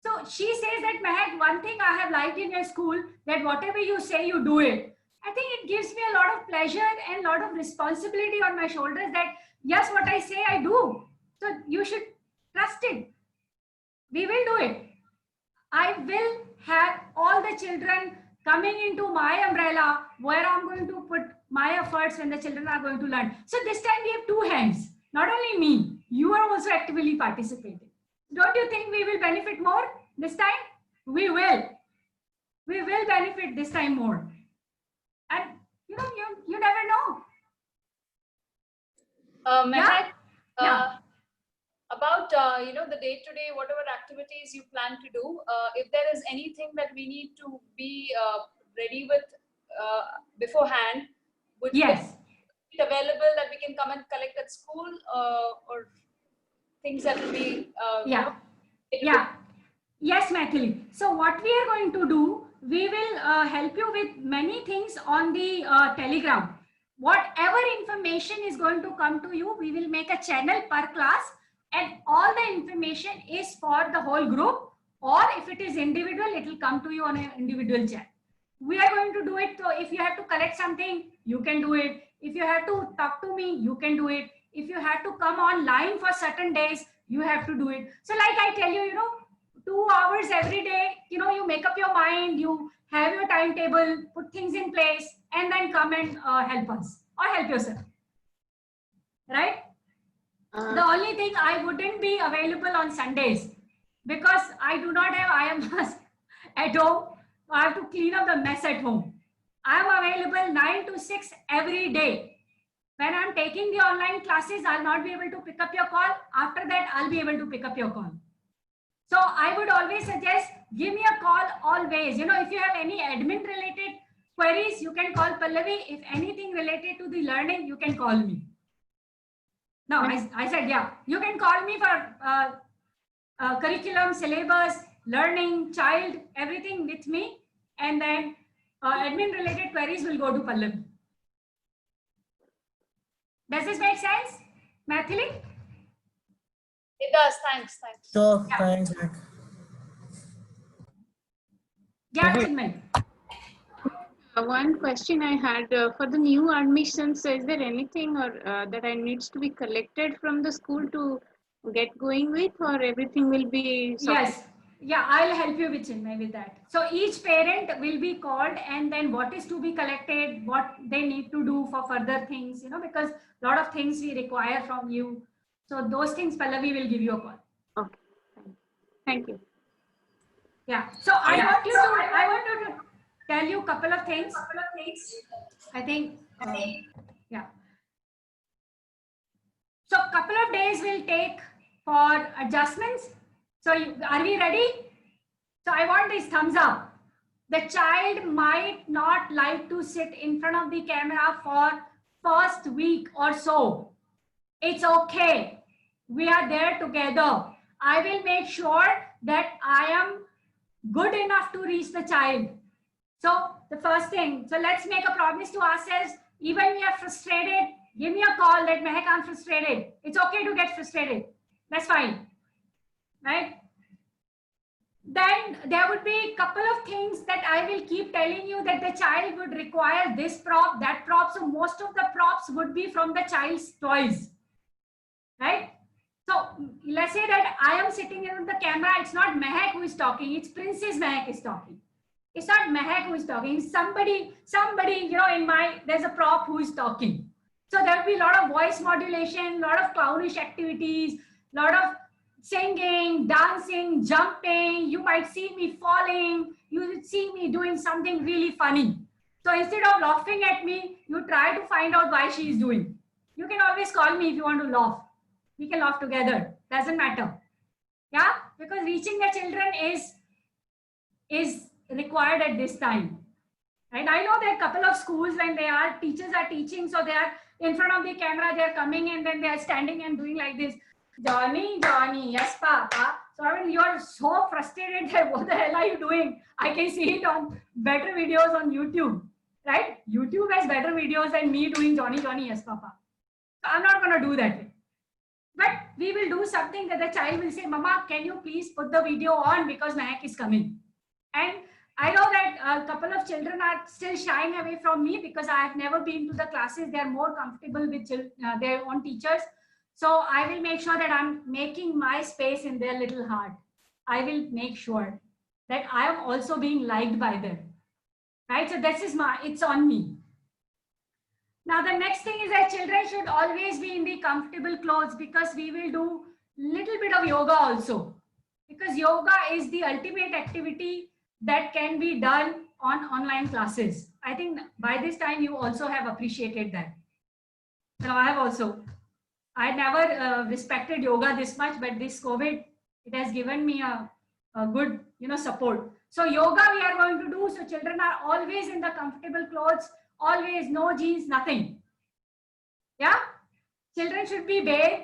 So she says that, Mahek, one thing I have liked in your school, that whatever you say, you do it. I think it gives me a lot of pleasure and a lot of responsibility on my shoulders that, yes, what I say, I do. So you should trust it. We will do it. I will have all the children coming into my umbrella where I'm going to put my efforts when the children are going to learn. So this time we have two hands, not only me, you are also actively participating. Don't you think we will benefit more this time? We will. We will benefit this time more. And you never know. Mahek, Yeah. about the day-to-day, whatever activities you plan to do, if there is anything that we need to be ready with beforehand, would Yes. it be available that we can come and collect at school, or things that will be Yes, Maithili. So what we are going to do, we will help you with many things on the Telegram. Whatever information is going to come to you, we will make a channel per class, and all the information is for the whole group, or if it is individual, it will come to you on an individual chat. We are going to do it. So if you have to collect something, you can do it. If you have to talk to me, you can do it. If you have to come online for certain days, you have to do it. So like I tell you, 2 hours every day, you make up your mind, you have your timetable, put things in place, and then come and help us or help yourself. Right? The only thing, I wouldn't be available on Sundays because I do not have IMS at home. I have to clean up the mess at home. I am available 9 to 6 every day. When I'm taking the online classes, I'll not be able to pick up your call. After that, I'll be able to pick up your call. So I would always suggest, give me a call always. If you have any admin related queries, you can call Pallavi. If anything related to the learning, you can call me. No, I said, yeah, you can call me for curriculum, syllabus, learning, child, everything with me. And then admin related queries will go to Pallavi. Does this make sense, Maithili? It does. Thanks. Sure. Thanks, Mahek. Yeah, Chinmay. One question I had for the new admissions, is there anything or that I needs to be collected from the school to get going with, or everything will be Yes. Yeah, I'll help you with Chinmay with that. So each parent will be called, and then what is to be collected, what they need to do for further things, because a lot of things we require from you. So those things, Pallavi will give you a call. Okay. Thank you. Yeah. So I want to tell you a couple of things. I think, yeah. So a couple of days will take for adjustments. So are we ready? So I want this thumbs up. The child might not like to sit in front of the camera for first week or so. It's okay. We are there together. I will make sure that I am good enough to reach the child. So the first thing, so let's make a promise to ourselves. Even we are frustrated, give me a call that Mehak, I'm frustrated. It's okay to get frustrated. That's fine, right? Then there would be a couple of things that I will keep telling you that the child would require this prop, that prop. So most of the props would be from the child's toys, right? So let's say that I am sitting in the camera. It's not Mehak who is talking. It's Princess Mehak is talking. It's not Mehak who is talking. Somebody, you know, there's a prop who is talking. So there will be a lot of voice modulation, a lot of clownish activities, a lot of singing, dancing, jumping. You might see me falling. You would see me doing something really funny. So instead of laughing at me, you try to find out why she is doing. You can always call me if you want to laugh. We can laugh together. Doesn't matter. Yeah, because reaching the children is required at this time. And I know there are a couple of schools when teachers are teaching, so they are in front of the camera, they are coming and then they are standing and doing like this. Johnny, yes, Papa. So I mean, you are so frustrated that what the hell are you doing? I can see it on better videos on YouTube, right? YouTube has better videos than me doing Johnny, yes, Papa. So I'm not going to do that. But we will do something that the child will say, Mama, can you please put the video on because Mehak is coming. And I know that a couple of children are still shying away from me because I have never been to the classes. They are more comfortable with their own teachers. So I will make sure that I'm making my space in their little heart. I will make sure that I am also being liked by them. Right? So this is it's on me. Now the next thing is that children should always be in the comfortable clothes because we will do little bit of yoga also. Because yoga is the ultimate activity that can be done on online classes. I think by this time you also have appreciated that. Now I never respected yoga this much, but this COVID, it has given me a good, support. So yoga we are going to do. So children are always in the comfortable clothes, always no jeans, nothing. Yeah. Children should be bathed,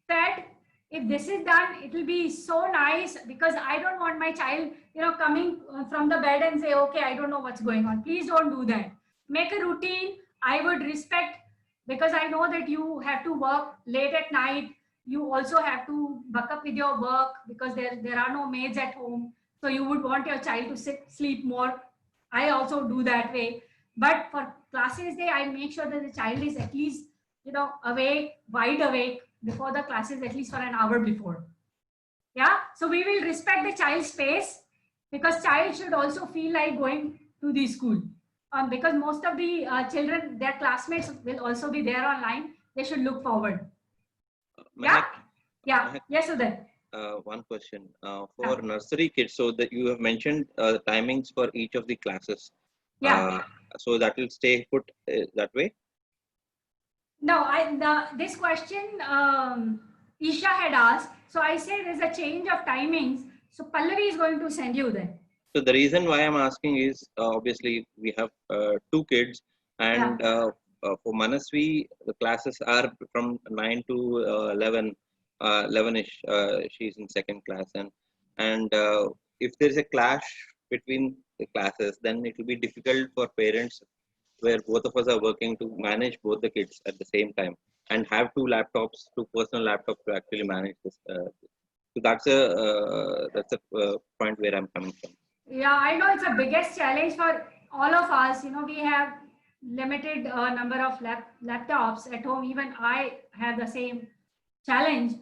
fed. If this is done, it will be so nice because I don't want my child, coming from the bed and say, okay, I don't know what's going on. Please don't do that. Make a routine. I would respect because I know that you have to work late at night. You also have to buck up with your work because there are no maids at home. So you would want your child to sleep more. I also do that way. But for classes day, I make sure that the child is at least, awake, wide awake before the classes, at least for an hour before. Yeah. So we will respect the child's space because child should also feel like going to the school. Because most of the children, their classmates will also be there online. They should look forward. Yeah. Yeah. Yes, Uday. One question for nursery kids. So that you have mentioned timings for each of the classes. Yeah. So that will stay put that way. No, this question Isha had asked. So I say there's a change of timings. So Pallavi is going to send you that. So the reason why I'm asking is obviously we have 2 kids and for Manasvi, the classes are from 9 to 11, 11ish. She's in 2nd class and if there's a clash between the classes, then it will be difficult for parents where both of us are working to manage both the kids at the same time and have 2 personal laptops to actually manage this. So that's a point where I'm coming from. Yeah, I know it's the biggest challenge for all of us. We have limited number of laptops at home. Even I have the same challenge.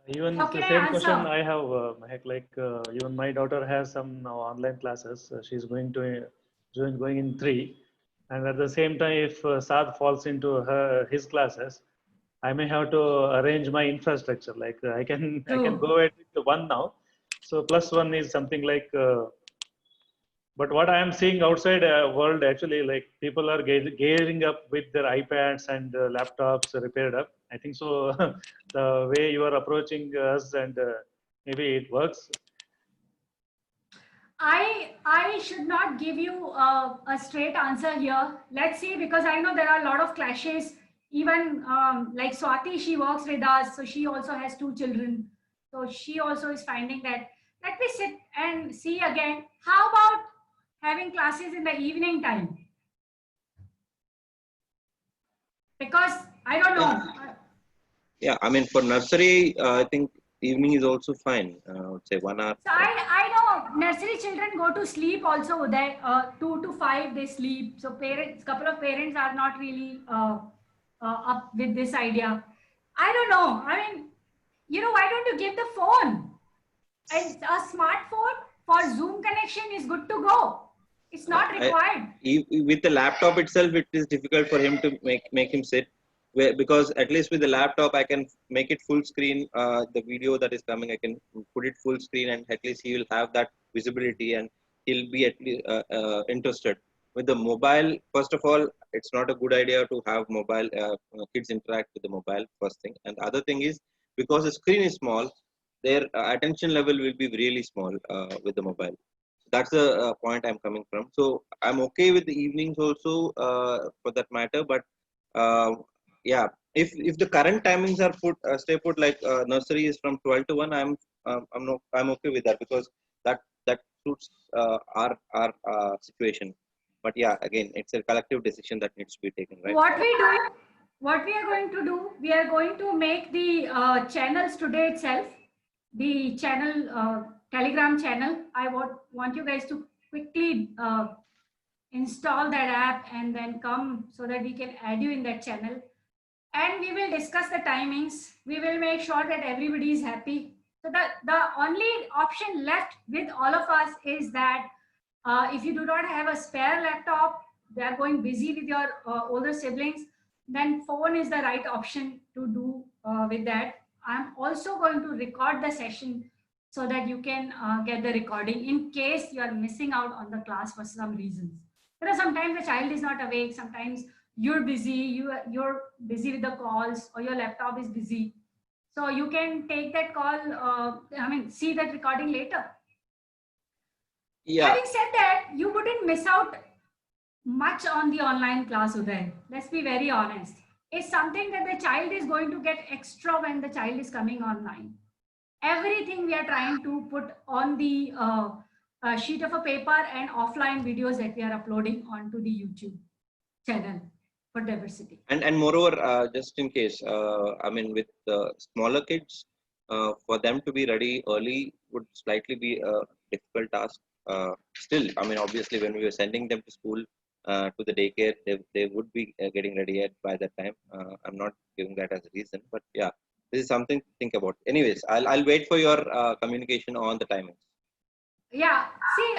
Even the same question I have, Mehak, even my daughter has some now online classes. She's going in 3. And at the same time, if Saad falls into his classes, I may have to arrange my infrastructure. Like I can go at 1 now. So +1 is something like But what I am seeing outside world, actually, like people are gearing up with their iPads and laptops repaired up. I think so. The way you are approaching us, and maybe it works. I should not give you a straight answer here. Let's see, because I know there are a lot of clashes. Even like Swati, she works with us, so she also has 2 children. So she also is finding that. Let me sit and see again. How about having classes in the evening time? Because I don't know. Yeah, I mean, for nursery, I think evening is also fine. I would say 1 hour. So I know nursery children go to sleep also. There 2 to 5 they sleep. So couple of parents are not really up with this idea. I don't know. I mean, why don't you give the phone? And a smartphone for Zoom connection is good to go. It's not required. With the laptop itself, it is difficult for him to make him sit. Because at least with the laptop, I can make it full screen. The video that is coming, I can put it full screen, and at least he will have that visibility, and he'll be at least interested. With the mobile, first of all, it's not a good idea to have mobile kids interact with the mobile, first thing. And the other thing is, because the screen is small, their attention level will be really small with the mobile. That's the point I'm coming from. So I'm okay with the evenings also for that matter, but yeah, if the current timings are stay put, like nursery is from 12 to 1, I'm okay with that, because that suits our situation. But yeah, again, it's a collective decision that needs to be taken, right? What we are going to do, we are going to make the channels today itself, the channel Telegram channel. I want you guys to quickly install that app and then come, so that we can add you in that channel. And we will discuss the timings. We will make sure that everybody is happy. So the only option left with all of us is that if you do not have a spare laptop, they are going busy with your older siblings, then phone is the right option to do with that. I'm also going to record the session so that you can get the recording in case you are missing out on the class for some reasons. Sometimes the child is not awake, sometimes you're busy, you're busy with the calls, or your laptop is busy. So you can take that call, see that recording later. Yeah. Having said that, you wouldn't miss out much on the online class, Uday. Let's be very honest. It's something that the child is going to get extra when the child is coming online. Everything we are trying to put on the sheet of a paper and offline videos that we are uploading onto the YouTube channel for diversity. And moreover, just in case, with smaller kids, for them to be ready early would slightly be a difficult task. Still, obviously, when we were sending them to school, to the daycare, they would be getting ready by that time. I'm not giving that as a reason, but yeah, this is something to think about. Anyways, I'll wait for your communication on the timings. Yeah, see,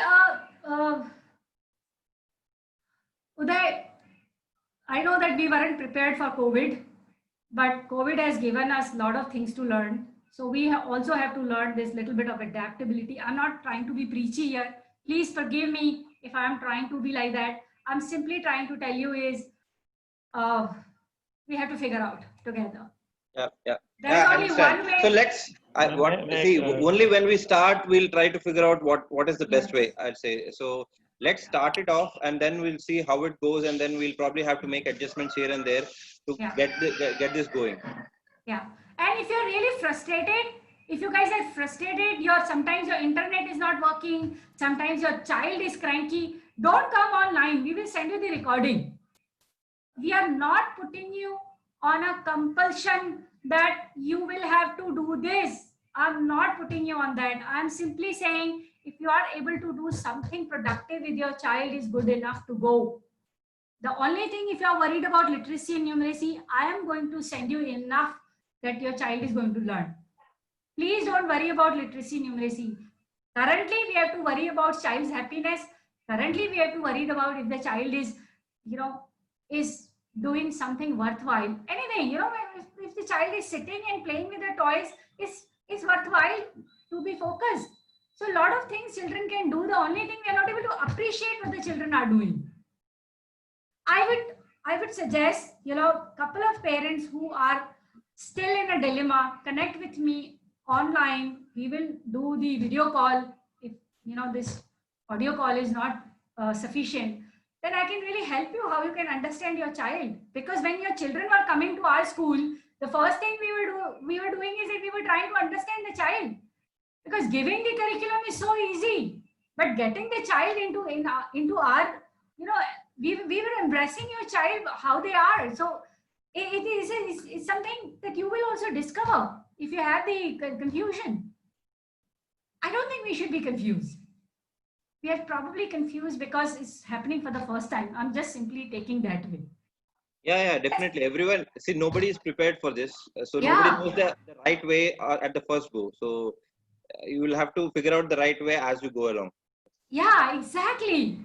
Uday, I know that we weren't prepared for COVID, but COVID has given us a lot of things to learn. So we also have to learn this little bit of adaptability. I'm not trying to be preachy here. Please forgive me if I'm trying to be like that. I'm simply trying to tell you is we have to figure out together. Yeah. There's only one way. So let's only when we start, we'll try to figure out what is the best way, I'd say. So let's start it off, and then we'll see how it goes, and then we'll probably have to make adjustments here and there to get this going. Yeah. And if you're really frustrated, if you guys are frustrated, sometimes your internet is not working, sometimes your child is cranky, don't come online. We will send you the recording. We are not putting you on a compulsion that you will have to do this. I'm not putting you on that. I'm simply saying if you are able to do something productive with your child is good enough to go. The only thing, if you are worried about literacy and numeracy, I am going to send you enough that your child is going to learn. Please don't worry about literacy numeracy. Currently, we have to worry about child's happiness. Currently, we have to worry about if the child is, is doing something worthwhile. Anything, if the child is sitting and playing with the toys, it's worthwhile to be focused. So a lot of things children can do. The only thing we are not able to appreciate what the children are doing. I would suggest, couple of parents who are still in a dilemma, connect with me online. We will do the video call. If this audio call is not sufficient, then I can really help you how you can understand your child. Because when your children were coming to our school, the first thing we were doing is that we were trying to understand the child. Because giving the curriculum is so easy, but getting the child into our, we were embracing your child how they are. So it's something that you will also discover if you have the confusion. I don't think we should be confused. We are probably confused because it's happening for the first time. I'm just simply taking that way. Yeah, definitely. Everyone, see, nobody is prepared for this. So Yeah. nobody knows the right way at the first go. So you will have to figure out the right way as you go along. Yeah, exactly.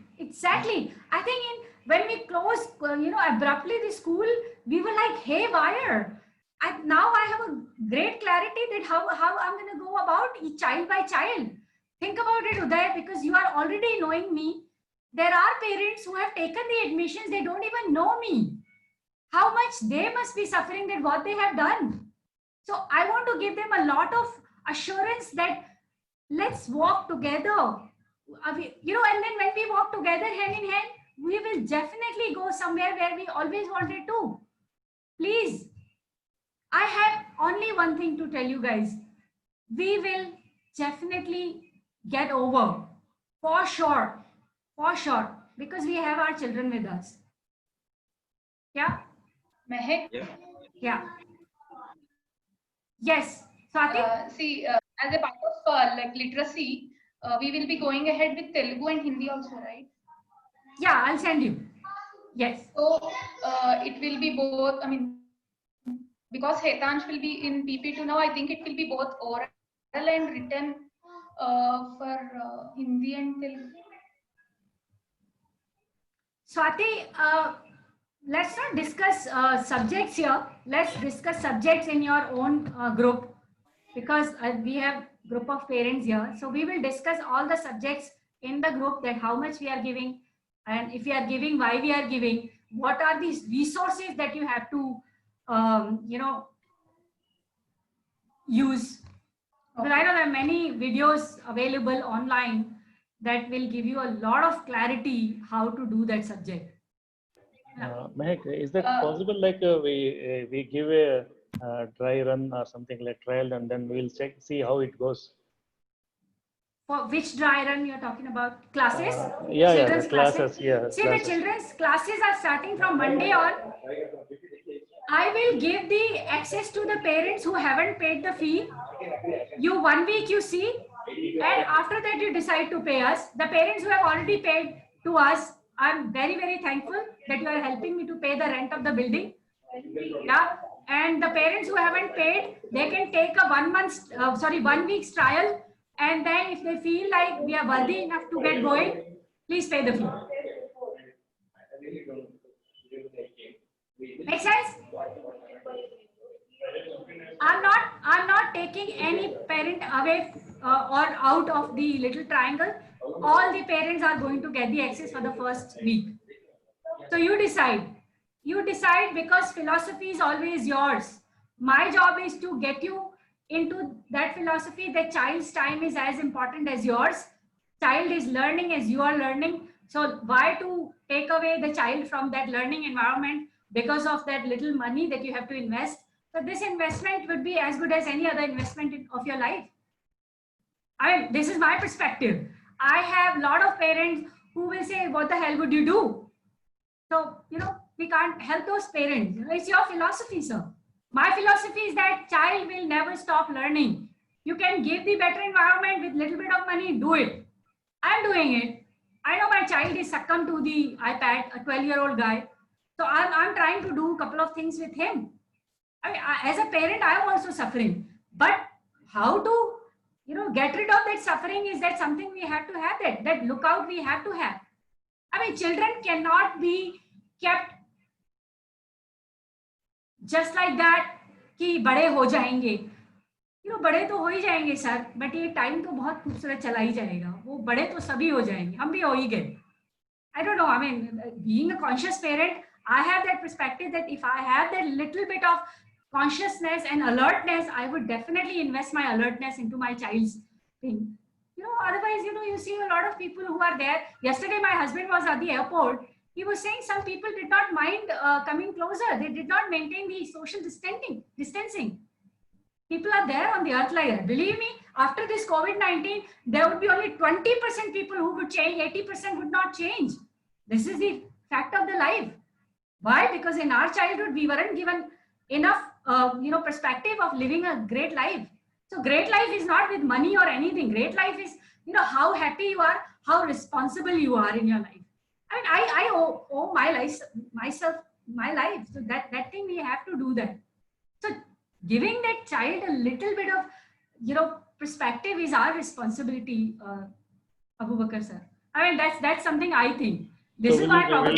I think when we closed, abruptly the school, we were like haywire. Now I have a great clarity that how I'm going to go about each child by child. Think about it, Uday, because you are already knowing me. There are parents who have taken the admissions, they don't even know me. How much they must be suffering that what they have done. So I want to give them a lot of assurance that let's walk together. And then when we walk together hand in hand, we will definitely go somewhere where we always wanted to. Please, I have only one thing to tell you guys. We will definitely get over, for sure, because we have our children with us. Yeah? Mehek? Yeah. Yes. Swati? See, as a part of literacy, we will be going ahead with Telugu and Hindi also, right? Yeah, I'll send you. Yes. So it will be both, because Hetansh will be in PP2 now, I think it will be both oral and written for Hindi and Telugu. Swati, let's not discuss subjects here. Let's discuss subjects in your own group, because we have group of parents here. So we will discuss all the subjects in the group, that how much we are giving, and if we are giving, why we are giving, what are these resources that you have to, use. Because I know there are many videos available online that will give you a lot of clarity how to do that subject. Mehek, is that possible? Like we give a dry run or something like trial, and then we'll see how it goes. For which dry run you're talking about? Classes? Children's classes. Yeah. See, the children's classes are starting from Monday on. I will give the access to the parents who haven't paid the fee. You 1 week you see, and after that you decide to pay us. The parents who have already paid to us, I'm very, very thankful that you are helping me to pay the rent of the building. Yeah. And the parents who haven't paid, they can take a 1 week's trial. And then if they feel like we are worthy enough to get going, please pay the fee. Make sense? I'm not taking any parent away or out of the little triangle. All the parents are going to get the access for the first week. So you decide. You decide, because philosophy is always yours. My job is to get you into that philosophy that child's time is as important as yours. Child is learning as you are learning. So why to take away the child from that learning environment because of that little money that you have to invest? So this investment would be as good as any other investment of your life. This is my perspective. I have a lot of parents who will say, what the hell would you do? So, we can't help those parents. It's your philosophy, sir. My philosophy is that child will never stop learning. You can give the better environment with little bit of money, do it. I'm doing it. I know my child is succumbed to the iPad, a 12-year-old guy. So I'm trying to do a couple of things with him. As a parent, I'm also suffering. But how to, get rid of that suffering, is that something we have to have that lookout we have to have. Children cannot be kept just like that, कि बड़े हो जाएंगे. बड़े तो हो ही जाएंगे sir, but ये time तो बहुत खूबसूरत चला ही जाएगा, वो बड़े तो सभी हो जाएंगे, हम भी हो ही गए. I don't know, I mean, being a conscious parent, I have that perspective that if I have that little bit of consciousness and alertness, I would definitely invest my alertness into my child's thing. Otherwise, you see a lot of people who are there. Yesterday, my husband was at the airport. He was saying some people did not mind coming closer. They did not maintain the social distancing. People are there on the earth layer. Believe me, after this COVID-19, there would be only 20% people who would change, 80% would not change. This is the fact of the life. Why? Because in our childhood, we weren't given enough, perspective of living a great life. So great life is not with money or anything. Great life is, how happy you are, how responsible you are in your life. I mean, I owe my life, myself, my life. So that thing, we have to do that. So giving that child a little bit of, perspective is our responsibility, Abu Bakr sir. I mean, that's something I think. This is why probably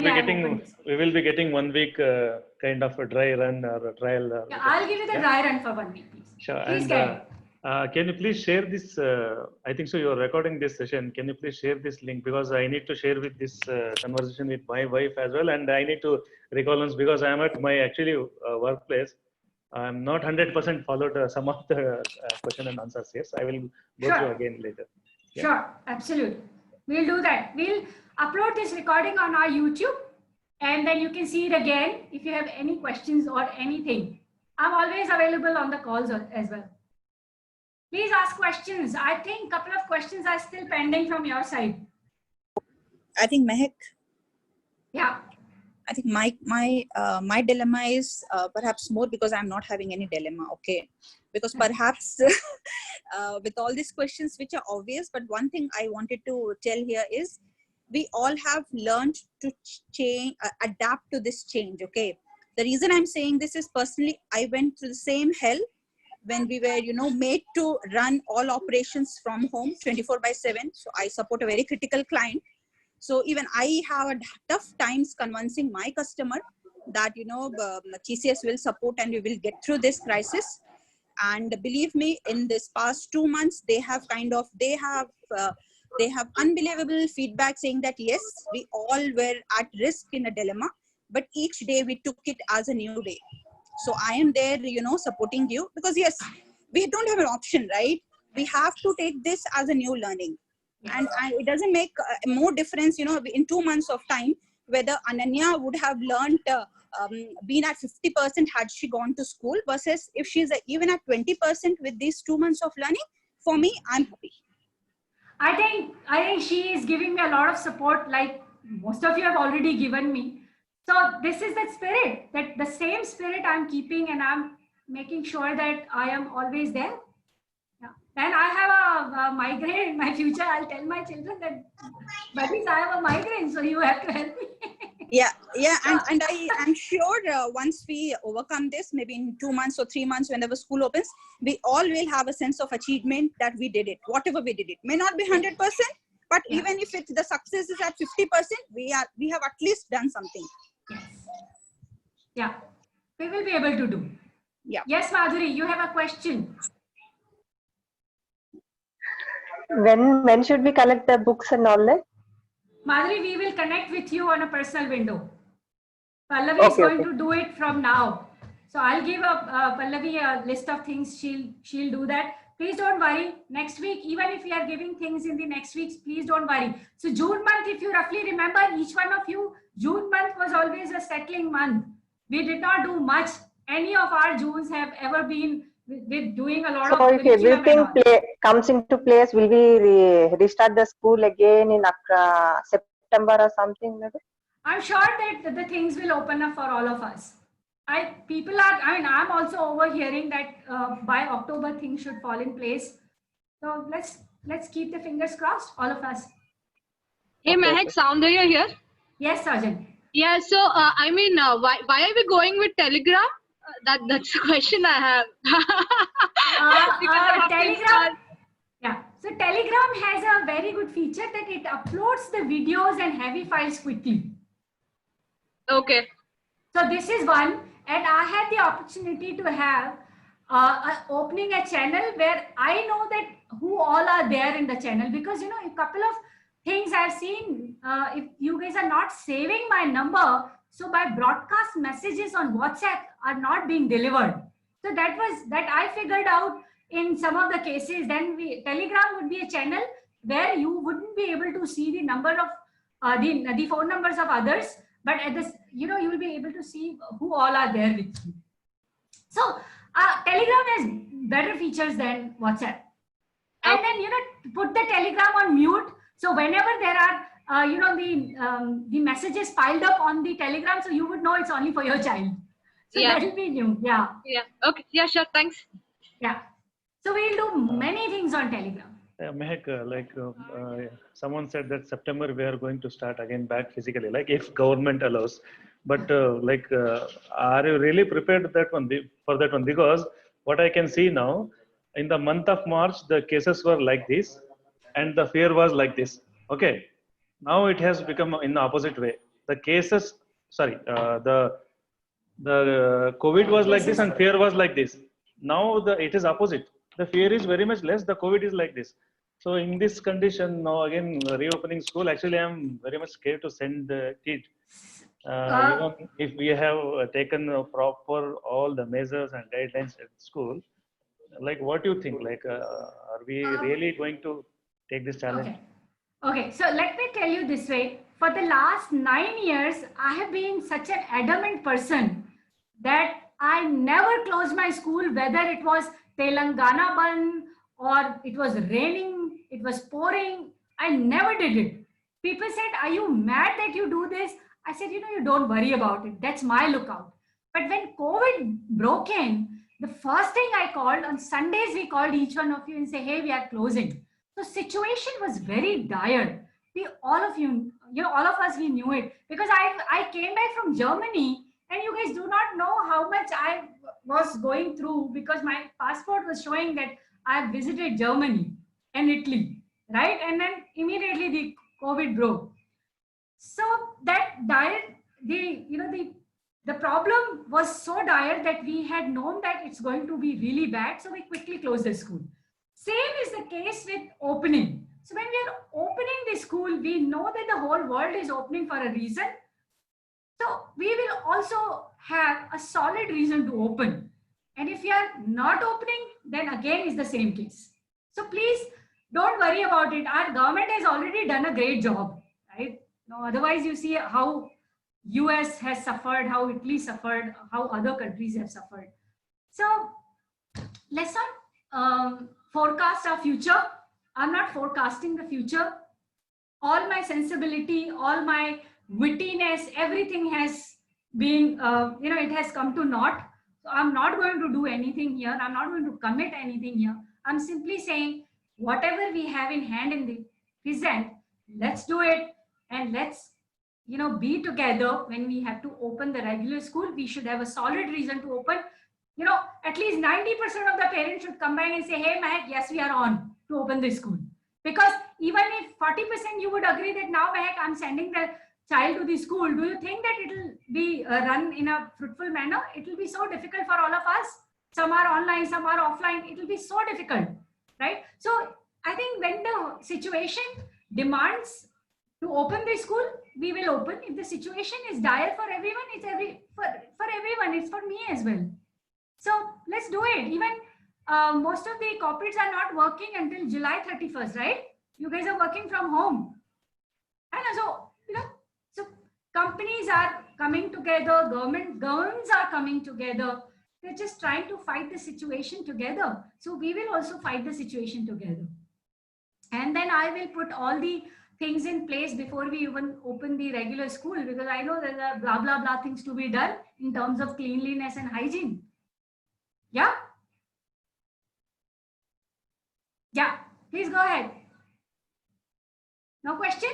we will be getting 1 week kind of a dry run or a trial. Yeah, I'll give you the dry run for 1 week, please. Sure. Please can you please share this? I think so. You are recording this session. Can you please share this link, because I need to share with this conversation with my wife as well, and I need to recall because I am at my actually workplace. I'm not 100% followed some of the question and answers. Yes, I will go through again later. Yeah. Sure, absolutely. We'll do that. We'll upload this recording on our YouTube, and then you can see it again if you have any questions or anything. I'm always available on the calls as well. Please ask questions. I think a couple of questions are still pending from your side. I think Mehak. Yeah. I think my dilemma is perhaps more because I'm not having any dilemma. Okay, because perhaps with all these questions which are obvious, but one thing I wanted to tell here is we all have learned to change, adapt to this change. Okay, the reason I'm saying this is personally I went through the same hell when we were made to run all operations from home 24/7. So I support a very critical client. So even I have a tough times convincing my customer that, TCS will support and we will get through this crisis. And believe me, in this past 2 months, they have unbelievable feedback saying that, yes, we all were at risk in a dilemma, but each day we took it as a new day. So I am there, supporting you because yes, we don't have an option, right? We have to take this as a new learning. And it doesn't make more difference, in 2 months of time, whether Ananya would have learned, been at 50% had she gone to school versus if she's even at 20% with these 2 months of learning. For me, I'm happy. I think she is giving me a lot of support, like most of you have already given me. So this is that spirit, that the same spirit I'm keeping, and I'm making sure that I am always there. And I have a migraine in my future. I'll tell my children that, buddies, I have a migraine, so you have to help me. Yeah, and I'm sure once we overcome this, maybe in 2 months or 3 months, whenever school opens, we all will have a sense of achievement that we did it. Whatever we did it may not be 100%, but even if the success is at 50%, we have at least done something. Yes. Yeah, we will be able to do. Yeah. Yes, Madhuri, you have a question. When should we collect the books and all that? Madhuri, we will connect with you on a personal window. Pallavi is going to do it from now. So I'll give Pallavi a list of things. She'll do that. Please don't worry. Next week, even if we are giving things in the next weeks, please don't worry. So June month, if you roughly remember, each one of you, June month was always a settling month. We did not do much. Any of our Junes have ever been with doing a lot of. So if everything comes into place, will we restart the school again in September or something? I'm sure that the things will open up for all of us. I'm also overhearing that by October things should fall in place. So let's keep the fingers crossed, all of us. Hey, Mehak, Soundarya here. Yes, Sergeant. Yeah, so why are we going with Telegram? That's the question I have. Telegram. Yeah. So Telegram has a very good feature that it uploads the videos and heavy files quickly. Okay. So this is one, and I had the opportunity to have opening a channel where I know that who all are there in the channel, because you know a couple of things I've seen. If you guys are not saving my number, so my broadcast messages on WhatsApp are not being delivered. So that I figured out in some of the cases. Then Telegram would be a channel where you wouldn't be able to see the number of the phone numbers of others, but at this, you know, you will be able to see who all are there with you. So Telegram has better features than WhatsApp. And then, you know, put the Telegram on mute. So whenever there are, you know, the messages piled up on the Telegram, so you would know it's only for your child. So that will be new. Yeah. Yeah. Okay. Yeah, sure. Thanks. Yeah. So we'll do many things on Telegram. Mehak, someone said that September we are going to start again back physically, like if government allows. But are you really prepared for that one? Because what I can see now, in the month of March, the cases were like this, and the fear was like this. Okay, now it has become in the opposite way. The cases, the COVID was like this, and fear was like this. Now it is opposite. The fear is very much less. The COVID is like this. So in this condition, now again reopening school. Actually, I am very much scared to send the kid. Even if we have taken proper all the measures and guidelines at school, like what do you think? Like, are we really going to take this challenge? Okay. So let me tell you this way. For the last 9 years, I have been such an adamant person that I never closed my school, whether it was Telangana Band or it was raining, it was pouring. I never did it. People said, "Are you mad that you do this?" I said, you know, you don't worry about it. That's my lookout. But when COVID broke in, the first thing I called, on Sundays, we called each one of you and say, hey, we are closing. So situation was very dire. All of us, we knew it. Because I came back from Germany, and you guys do not know how much I was going through, because my passport was showing that I have visited Germany and Italy, right? And then immediately the COVID broke. So that dire, the problem was so dire that we had known that it's going to be really bad. So we quickly closed the school. Same is the case with opening. So when we are opening the school, we know that the whole world is opening for a reason. So we will also have a solid reason to open. And if you are not opening, then again is the same case. So please don't worry about it. Our government has already done a great job, right? No, otherwise you see how US has suffered, how Italy suffered, how other countries have suffered. So let's not forecast our future. I'm not forecasting the future. All my sensibility, all my wittiness, everything has been, it has come to naught. So I'm not going to do anything here. I'm not going to commit anything here. I'm simply saying whatever we have in hand in the present, let's do it. And let's, be together when we have to open the regular school. We should have a solid reason to open. At least 90% of the parents should come back and say, hey, Mehak, yes, we are on to open the school. Because even if 40% you would agree that now, Mehak, I'm sending the child to the school, do you think that it will be run in a fruitful manner? It will be so difficult for all of us. Some are online, some are offline. It will be so difficult, right? So I think when the situation demands to open the school, we will open. If the situation is dire for everyone, it's for everyone, it's for me as well. So let's do it. Even most of the corporates are not working until July 31st, right? You guys are working from home. And so, so companies are coming together, governments are coming together. They're just trying to fight the situation together. So we will also fight the situation together. And then I will put all the things in place before we even open the regular school, because I know there are blah, blah, blah things to be done in terms of cleanliness and hygiene. Yeah? Yeah, please go ahead. No question?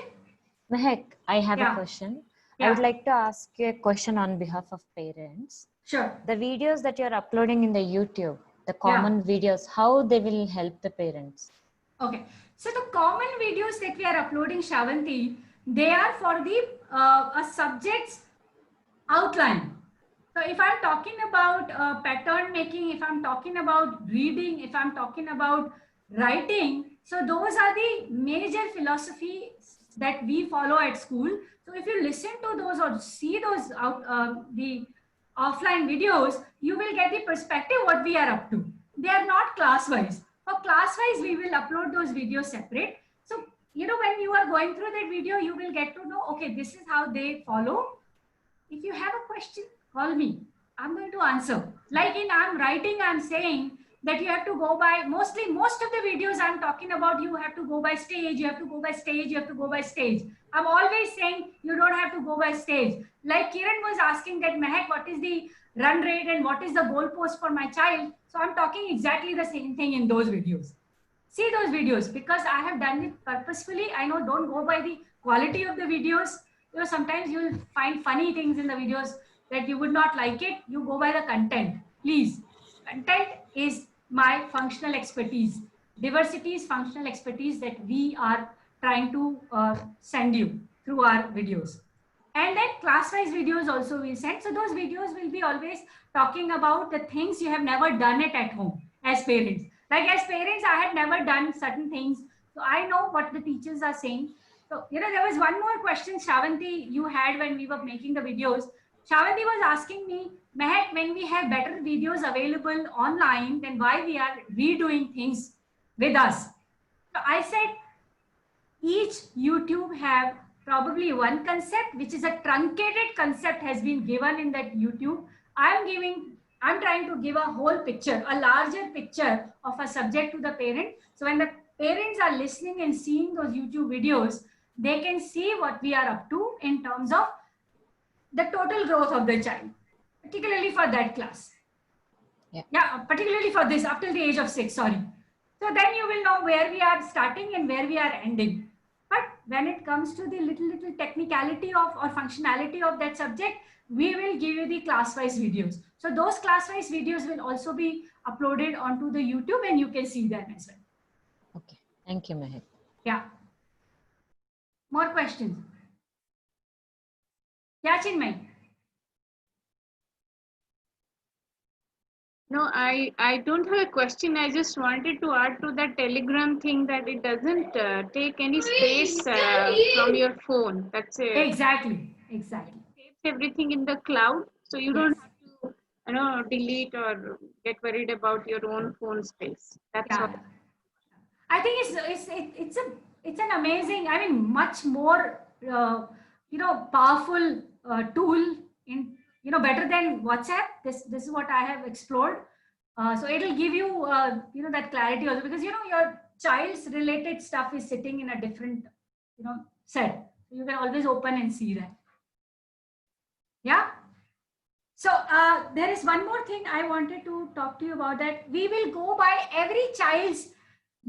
Mehak, I have a question. I would like to ask you a question on behalf of parents. Sure. The videos that you're uploading in the YouTube, the common videos, how they will help the parents? Okay. So the common videos that we are uploading, Shravanti, they are for the a subject's outline. So if I'm talking about pattern making, if I'm talking about reading, if I'm talking about writing, so those are the major philosophies that we follow at school. So if you listen to those or see those the offline videos, you will get the perspective what we are up to. They are not class wise. For class wise, we will upload those videos separate. So, you know, when you are going through that video, you will get to know, okay, this is how they follow. If you have a question, call me. I'm going to answer. Like in I'm writing, I'm saying that you have to go by, most of the videos I'm talking about, you have to go by stage, you have to go by stage, you have to go by stage. I'm always saying you don't have to go by stage. Like Kiran was asking that, Mehak, what is the run rate and what is the goalpost for my child? So I'm talking exactly the same thing in those videos. See those videos because I have done it purposefully. I know, don't go by the quality of the videos. You know, sometimes you'll find funny things in the videos that you would not like it. You go by the content. Please, content is my functional expertise. Diversity is functional expertise that we are trying to send you through our videos. And then class-wise videos also we send. So those videos will be always talking about the things you have never done it at home as parents. Like as parents, I had never done certain things. So I know what the teachers are saying. So, you know, there was one more question, Shravanti, you had when we were making the videos. Shravanti was asking me, Mehak, when we have better videos available online, then why we are redoing things with us? So I said, each YouTube have probably one concept, which is a truncated concept has been given in that YouTube. I'm trying to give a whole picture, a larger picture of a subject to the parent. So when the parents are listening and seeing those YouTube videos, they can see what we are up to in terms of the total growth of the child, particularly for that class. Yeah, particularly for this up till the age of 6, sorry. So then you will know where we are starting and where we are ending. But when it comes to the little technicality of or functionality of that subject, we will give you the class-wise videos. So those class-wise videos will also be uploaded onto the YouTube and you can see them as well. Okay, thank you, Mehak. Yeah. More questions? Yeah, Chinmay. No, I don't have a question. I just wanted to add to that Telegram thing that it doesn't take any space from your phone. That's it. Exactly. It saves everything in the cloud, so you don't have to, you know, delete or get worried about your own phone space. That's all. I think it's an amazing, I mean, much more you know, powerful tool in, you know, better than WhatsApp. This is what I have explored. So it'll give you you know, that clarity also, because you know your child's related stuff is sitting in a different, you know, set. So you can always open and see that. Yeah. So there is one more thing I wanted to talk to you about, that we will go by every child's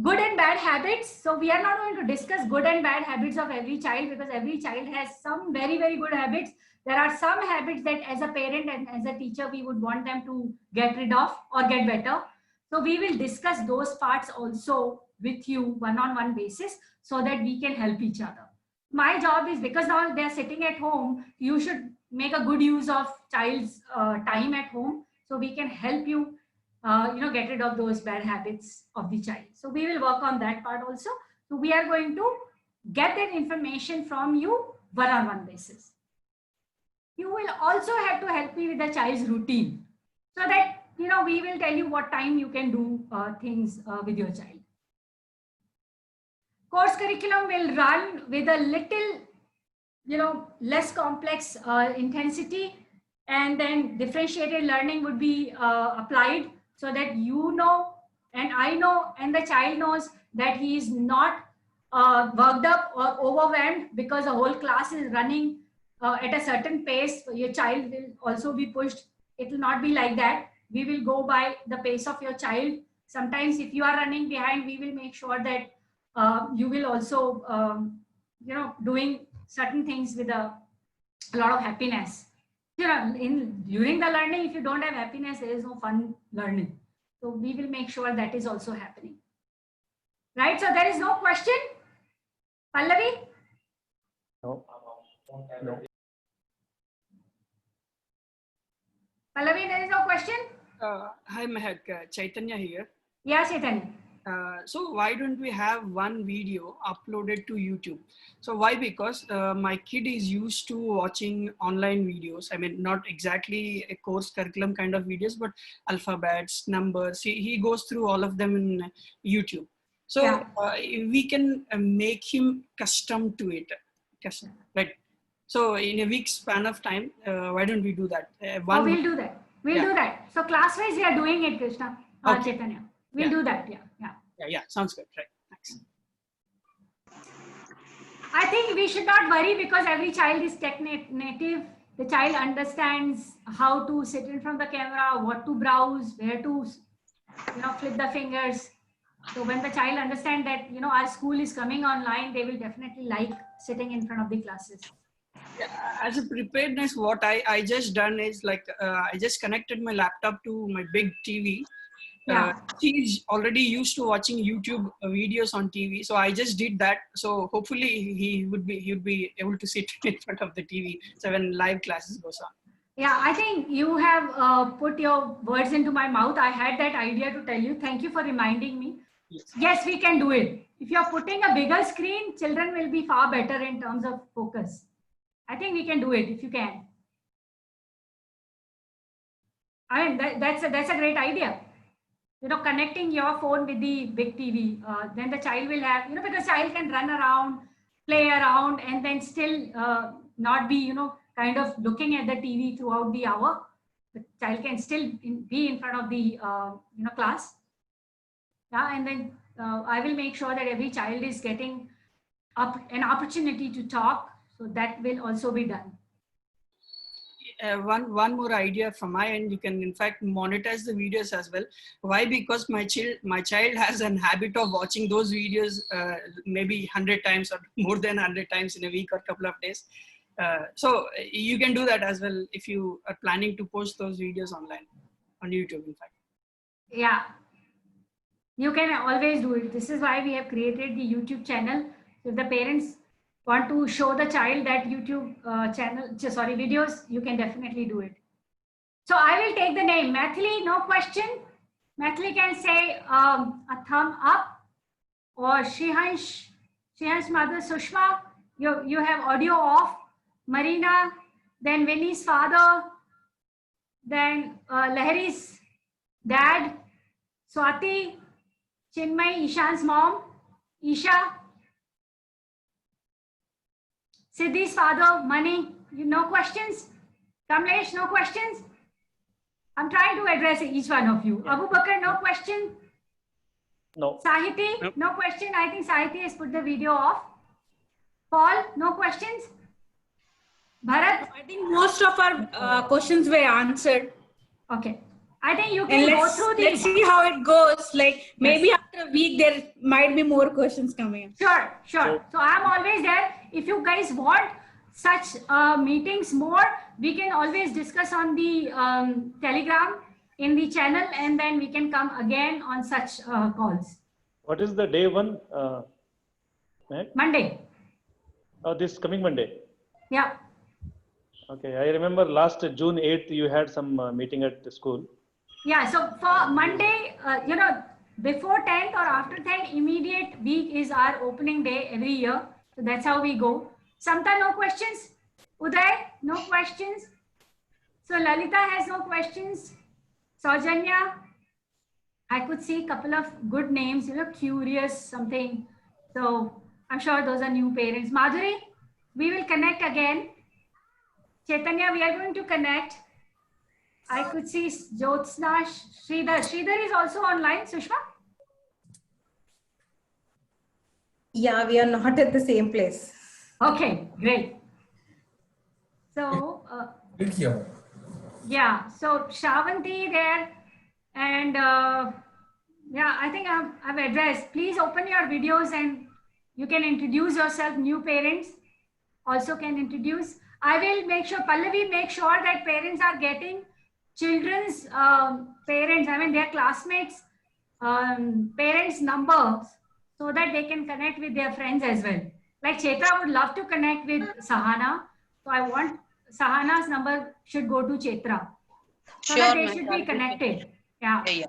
good and bad habits. So we are not going to discuss good and bad habits of every child, because every child has some very, very good habits. There are some habits that as a parent and as a teacher, we would want them to get rid of or get better. So we will discuss those parts also with you one-on-one basis so that we can help each other. My job is, because now they're sitting at home, you should make a good use of child's time at home. So we can help you you know, get rid of those bad habits of the child. So we will work on that part also. So we are going to get that information from you one-on-one basis. You will also have to help me with the child's routine, so that, you know, we will tell you what time you can do things with your child. Course curriculum will run with a little, you know, less complex intensity, and then differentiated learning would be applied, so that you know, and I know, and the child knows that he is not worked up or overwhelmed because the whole class is running at a certain pace. Your child will also be pushed. It will not be like that. We will go by the pace of your child. Sometimes if you are running behind, we will make sure that you will also, you know, doing certain things with a lot of happiness. You know, during the learning, if you don't have happiness, there is no fun learning. So we will make sure that is also happening. Right? So there is no question? Pallavi? No. No. Pallavi, there is no question? Hi, Mehak. Chaitanya here. Yeah, Chaitanya. So why don't we have one video uploaded to YouTube? So why? Because my kid is used to watching online videos. I mean, not exactly a course curriculum kind of videos, but alphabets, numbers. He goes through all of them in YouTube. So we can make him custom to it. Right. So in a week's span of time, why don't we do that? We'll do that. We'll do that. So class-wise, we are doing it, Krishna. Chaitanya. We'll do that. Yeah, sounds good. Right. Thanks. I think we should not worry because every child is tech native. The child understands how to sit in front of the camera, what to browse, where to, flip the fingers. So when the child understands that, our school is coming online, they will definitely like sitting in front of the classes. Yeah, as a preparedness, what I just done is like, I just connected my laptop to my big TV. He's already used to watching YouTube videos on TV, so I just did that. So hopefully he would be able to sit in front of the TV. So when live classes goes on. Yeah, I think you have put your words into my mouth. I had that idea to tell you. Thank you for reminding me. Yes, we can do it. If you're putting a bigger screen, children will be far better in terms of focus. I think we can do it if you can. I mean, that's a great idea. Connecting your phone with the big TV, then the child will have, because child can run around, play around, and then still not be, kind of looking at the TV throughout the hour. The child can still be in front of the, class. Yeah, and then I will make sure that every child is getting an opportunity to talk. So that will also be done. One more idea from my end, you can in fact monetize the videos as well. Why? Because my child has an habit of watching those videos maybe 100 times or more than 100 times in a week or couple of days. So you can do that as well if you are planning to post those videos online on YouTube, in fact. Yeah, you can always do it. This is why we have created the YouTube channel. If the parents want to show the child that YouTube videos, you can definitely do it. So I will take the name. Mathili, no question. Mathili can say a thumb up, or Shrihansh mother Sushma, you have audio off. Marina, then Winnie's father, then Lahari's dad, Swati, Chinmay, Ishan's mom, Isha, Siddhi's father, Mani, no questions? Kamlesh, no questions? I'm trying to address each one of you. Abu Bakr, no question? No. Sahiti, nope. No question. I think Sahiti has put the video off. Paul, no questions? Bharat? I think most of our questions were answered. Okay. I think you can go through these. Let's see how it goes. Like maybe after a week, there might be more questions coming. Sure. So I'm always there. If you guys want such meetings more, we can always discuss on the Telegram in the channel, and then we can come again on such calls. What is the day one? Monday. Oh, this coming Monday. Yeah. Okay, I remember last June 8th you had some meeting at the school. Yeah, so for Monday, before 10th or after 10th, immediate week is our opening day every year. So that's how we go. Samta, no questions? Uday, no questions? So Lalita has no questions. Saujanya, I could see a couple of good names, curious something. So I'm sure those are new parents. Madhuri, we will connect again. Chaitanya, we are going to connect. I could see Jyotsna, Sridhar. Sridhar is also online, Sushma? Yeah, we are not at the same place. Okay, great. So, yeah, so Shravanti there, and yeah, I think I've addressed. Please open your videos and you can introduce yourself. New parents also can introduce. I will make sure, Pallavi, make sure that parents are getting children's parents, their classmates, parents' numbers, so that they can connect with their friends as well. Like Chetra would love to connect with Sahana. So I want Sahana's number should go to Chetra. So Sure, that they Mehak, should I'll be connected. Yeah. Yeah,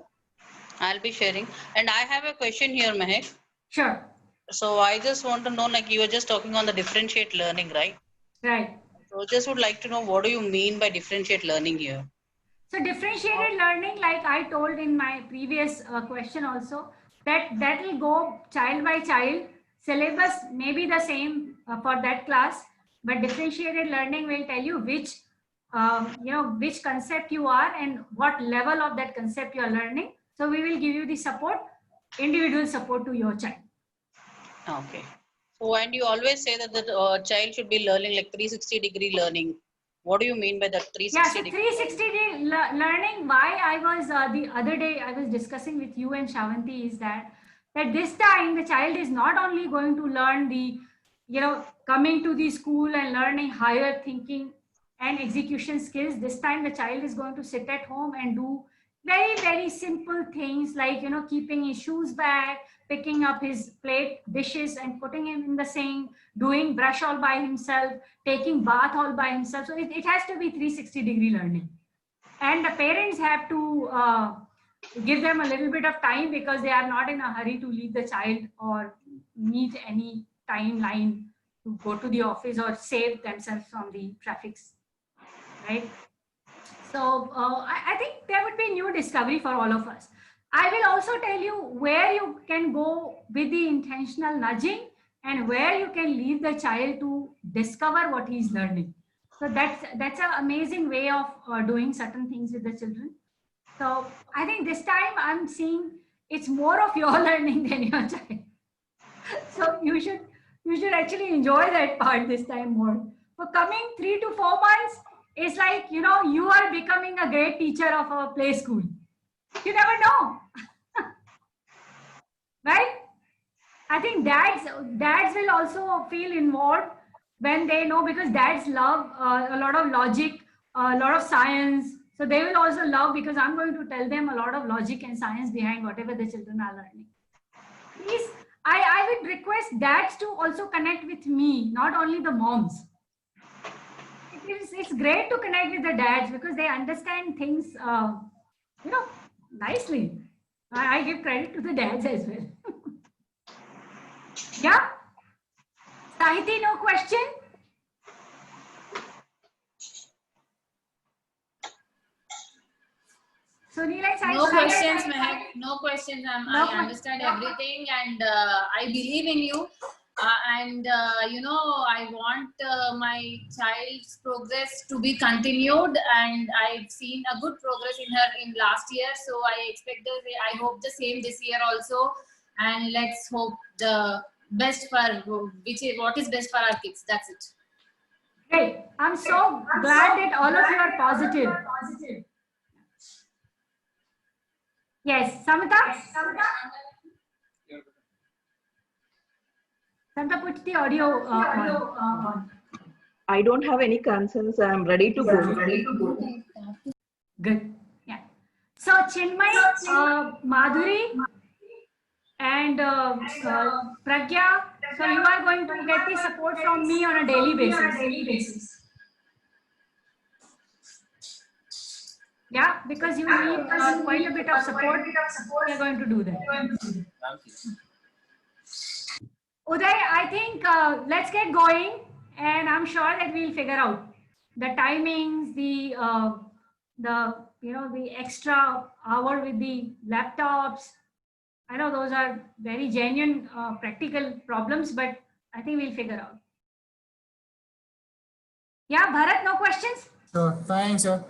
I'll be sharing. And I have a question here, Mehak. Sure. So I just want to know, like you were just talking on the differentiate learning, right? Right. So just would like to know, what do you mean by differentiate learning here? So differentiated learning, like I told in my previous question also, that will go child by child. Syllabus may be the same for that class, but differentiated learning will tell you which which concept you are and what level of that concept you are learning. So we will give you the support, individual support to your child. Okay. So, and you always say that the child should be learning like 360-degree learning. What do you mean by that 360 Yeah, so degree? 360 learning, why I was the other day I was discussing with you and Shavanti is that this time the child is not only going to learn the, coming to the school and learning higher thinking and execution skills. This time the child is going to sit at home and do very, very simple things like, keeping his shoes back, picking up his plate, dishes and putting him in the sink, doing brush all by himself, taking bath all by himself. So it has to be 360-degree learning. And the parents have to give them a little bit of time because they are not in a hurry to leave the child or meet any timeline to go to the office or save themselves from the traffic, right? So I think there would be new discovery for all of us. I will also tell you where you can go with the intentional nudging and where you can leave the child to discover what he's learning. So that's an amazing way of doing certain things with the children. So I think this time I'm seeing it's more of your learning than your child. So you should actually enjoy that part this time more. For coming 3 to 4 months, it's like, you are becoming a great teacher of a play school. You never know. Right? I think dads will also feel involved when they know, because dads love a lot of logic, a lot of science. So they will also love, because I'm going to tell them a lot of logic and science behind whatever the children are learning. Please, I would request dads to also connect with me, not only the moms. It's great to connect with the dads because they understand things, nicely. I give credit to the dads as well. Yeah? Sahiti, no question? Sunil and Sahiti? No questions, Mehak. No questions. I understand everything and I believe in you. I want my child's progress to be continued, and I've seen a good progress in her in last year. So I hope the same this year also. And let's hope the best for what is best for our kids. That's it. Great. I'm so glad that all of you are positive. Yes, Samita? Samita, put the audio on. I don't have any concerns. I'm ready to go. Good. Yeah. So Chinmay, Madhuri, and Pragya, so you are going to get the support from me on a daily basis. Yeah, because you need quite a bit of support. We are going to do that. Uday, I think let's get going, and I'm sure that we'll figure out the timings, the extra hour with the laptops. I know those are very genuine practical problems, but I think we'll figure out. Yeah, Bharat, no questions? Sure. Thanks, sir.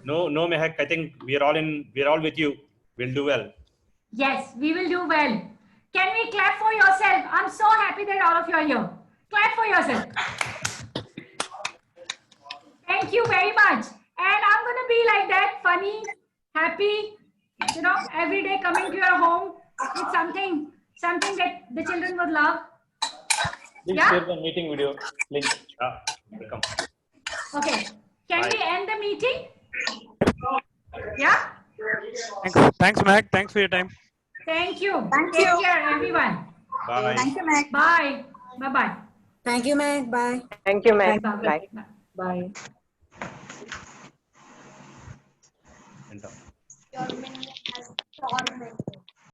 No, Mehak. I think we're all with you. We'll do well. Yes, we will do well. Can we clap for yourself? I'm so happy that all of you are here. Clap for yourself. Thank you very much. And I'm going to be like that, funny, happy, every day coming to your home. It's something that the children would love. Please Yeah? share the meeting video link. Welcome. Okay. Can we end the meeting? Yeah? Thanks, Mehak. Thanks for your time. Thank you. Take care, everyone. Bye. Thank you, Meg. Bye. Bye-bye. Thank you, Meg. Bye. Thank you, Meg. Bye. Bye. Your menu has torment.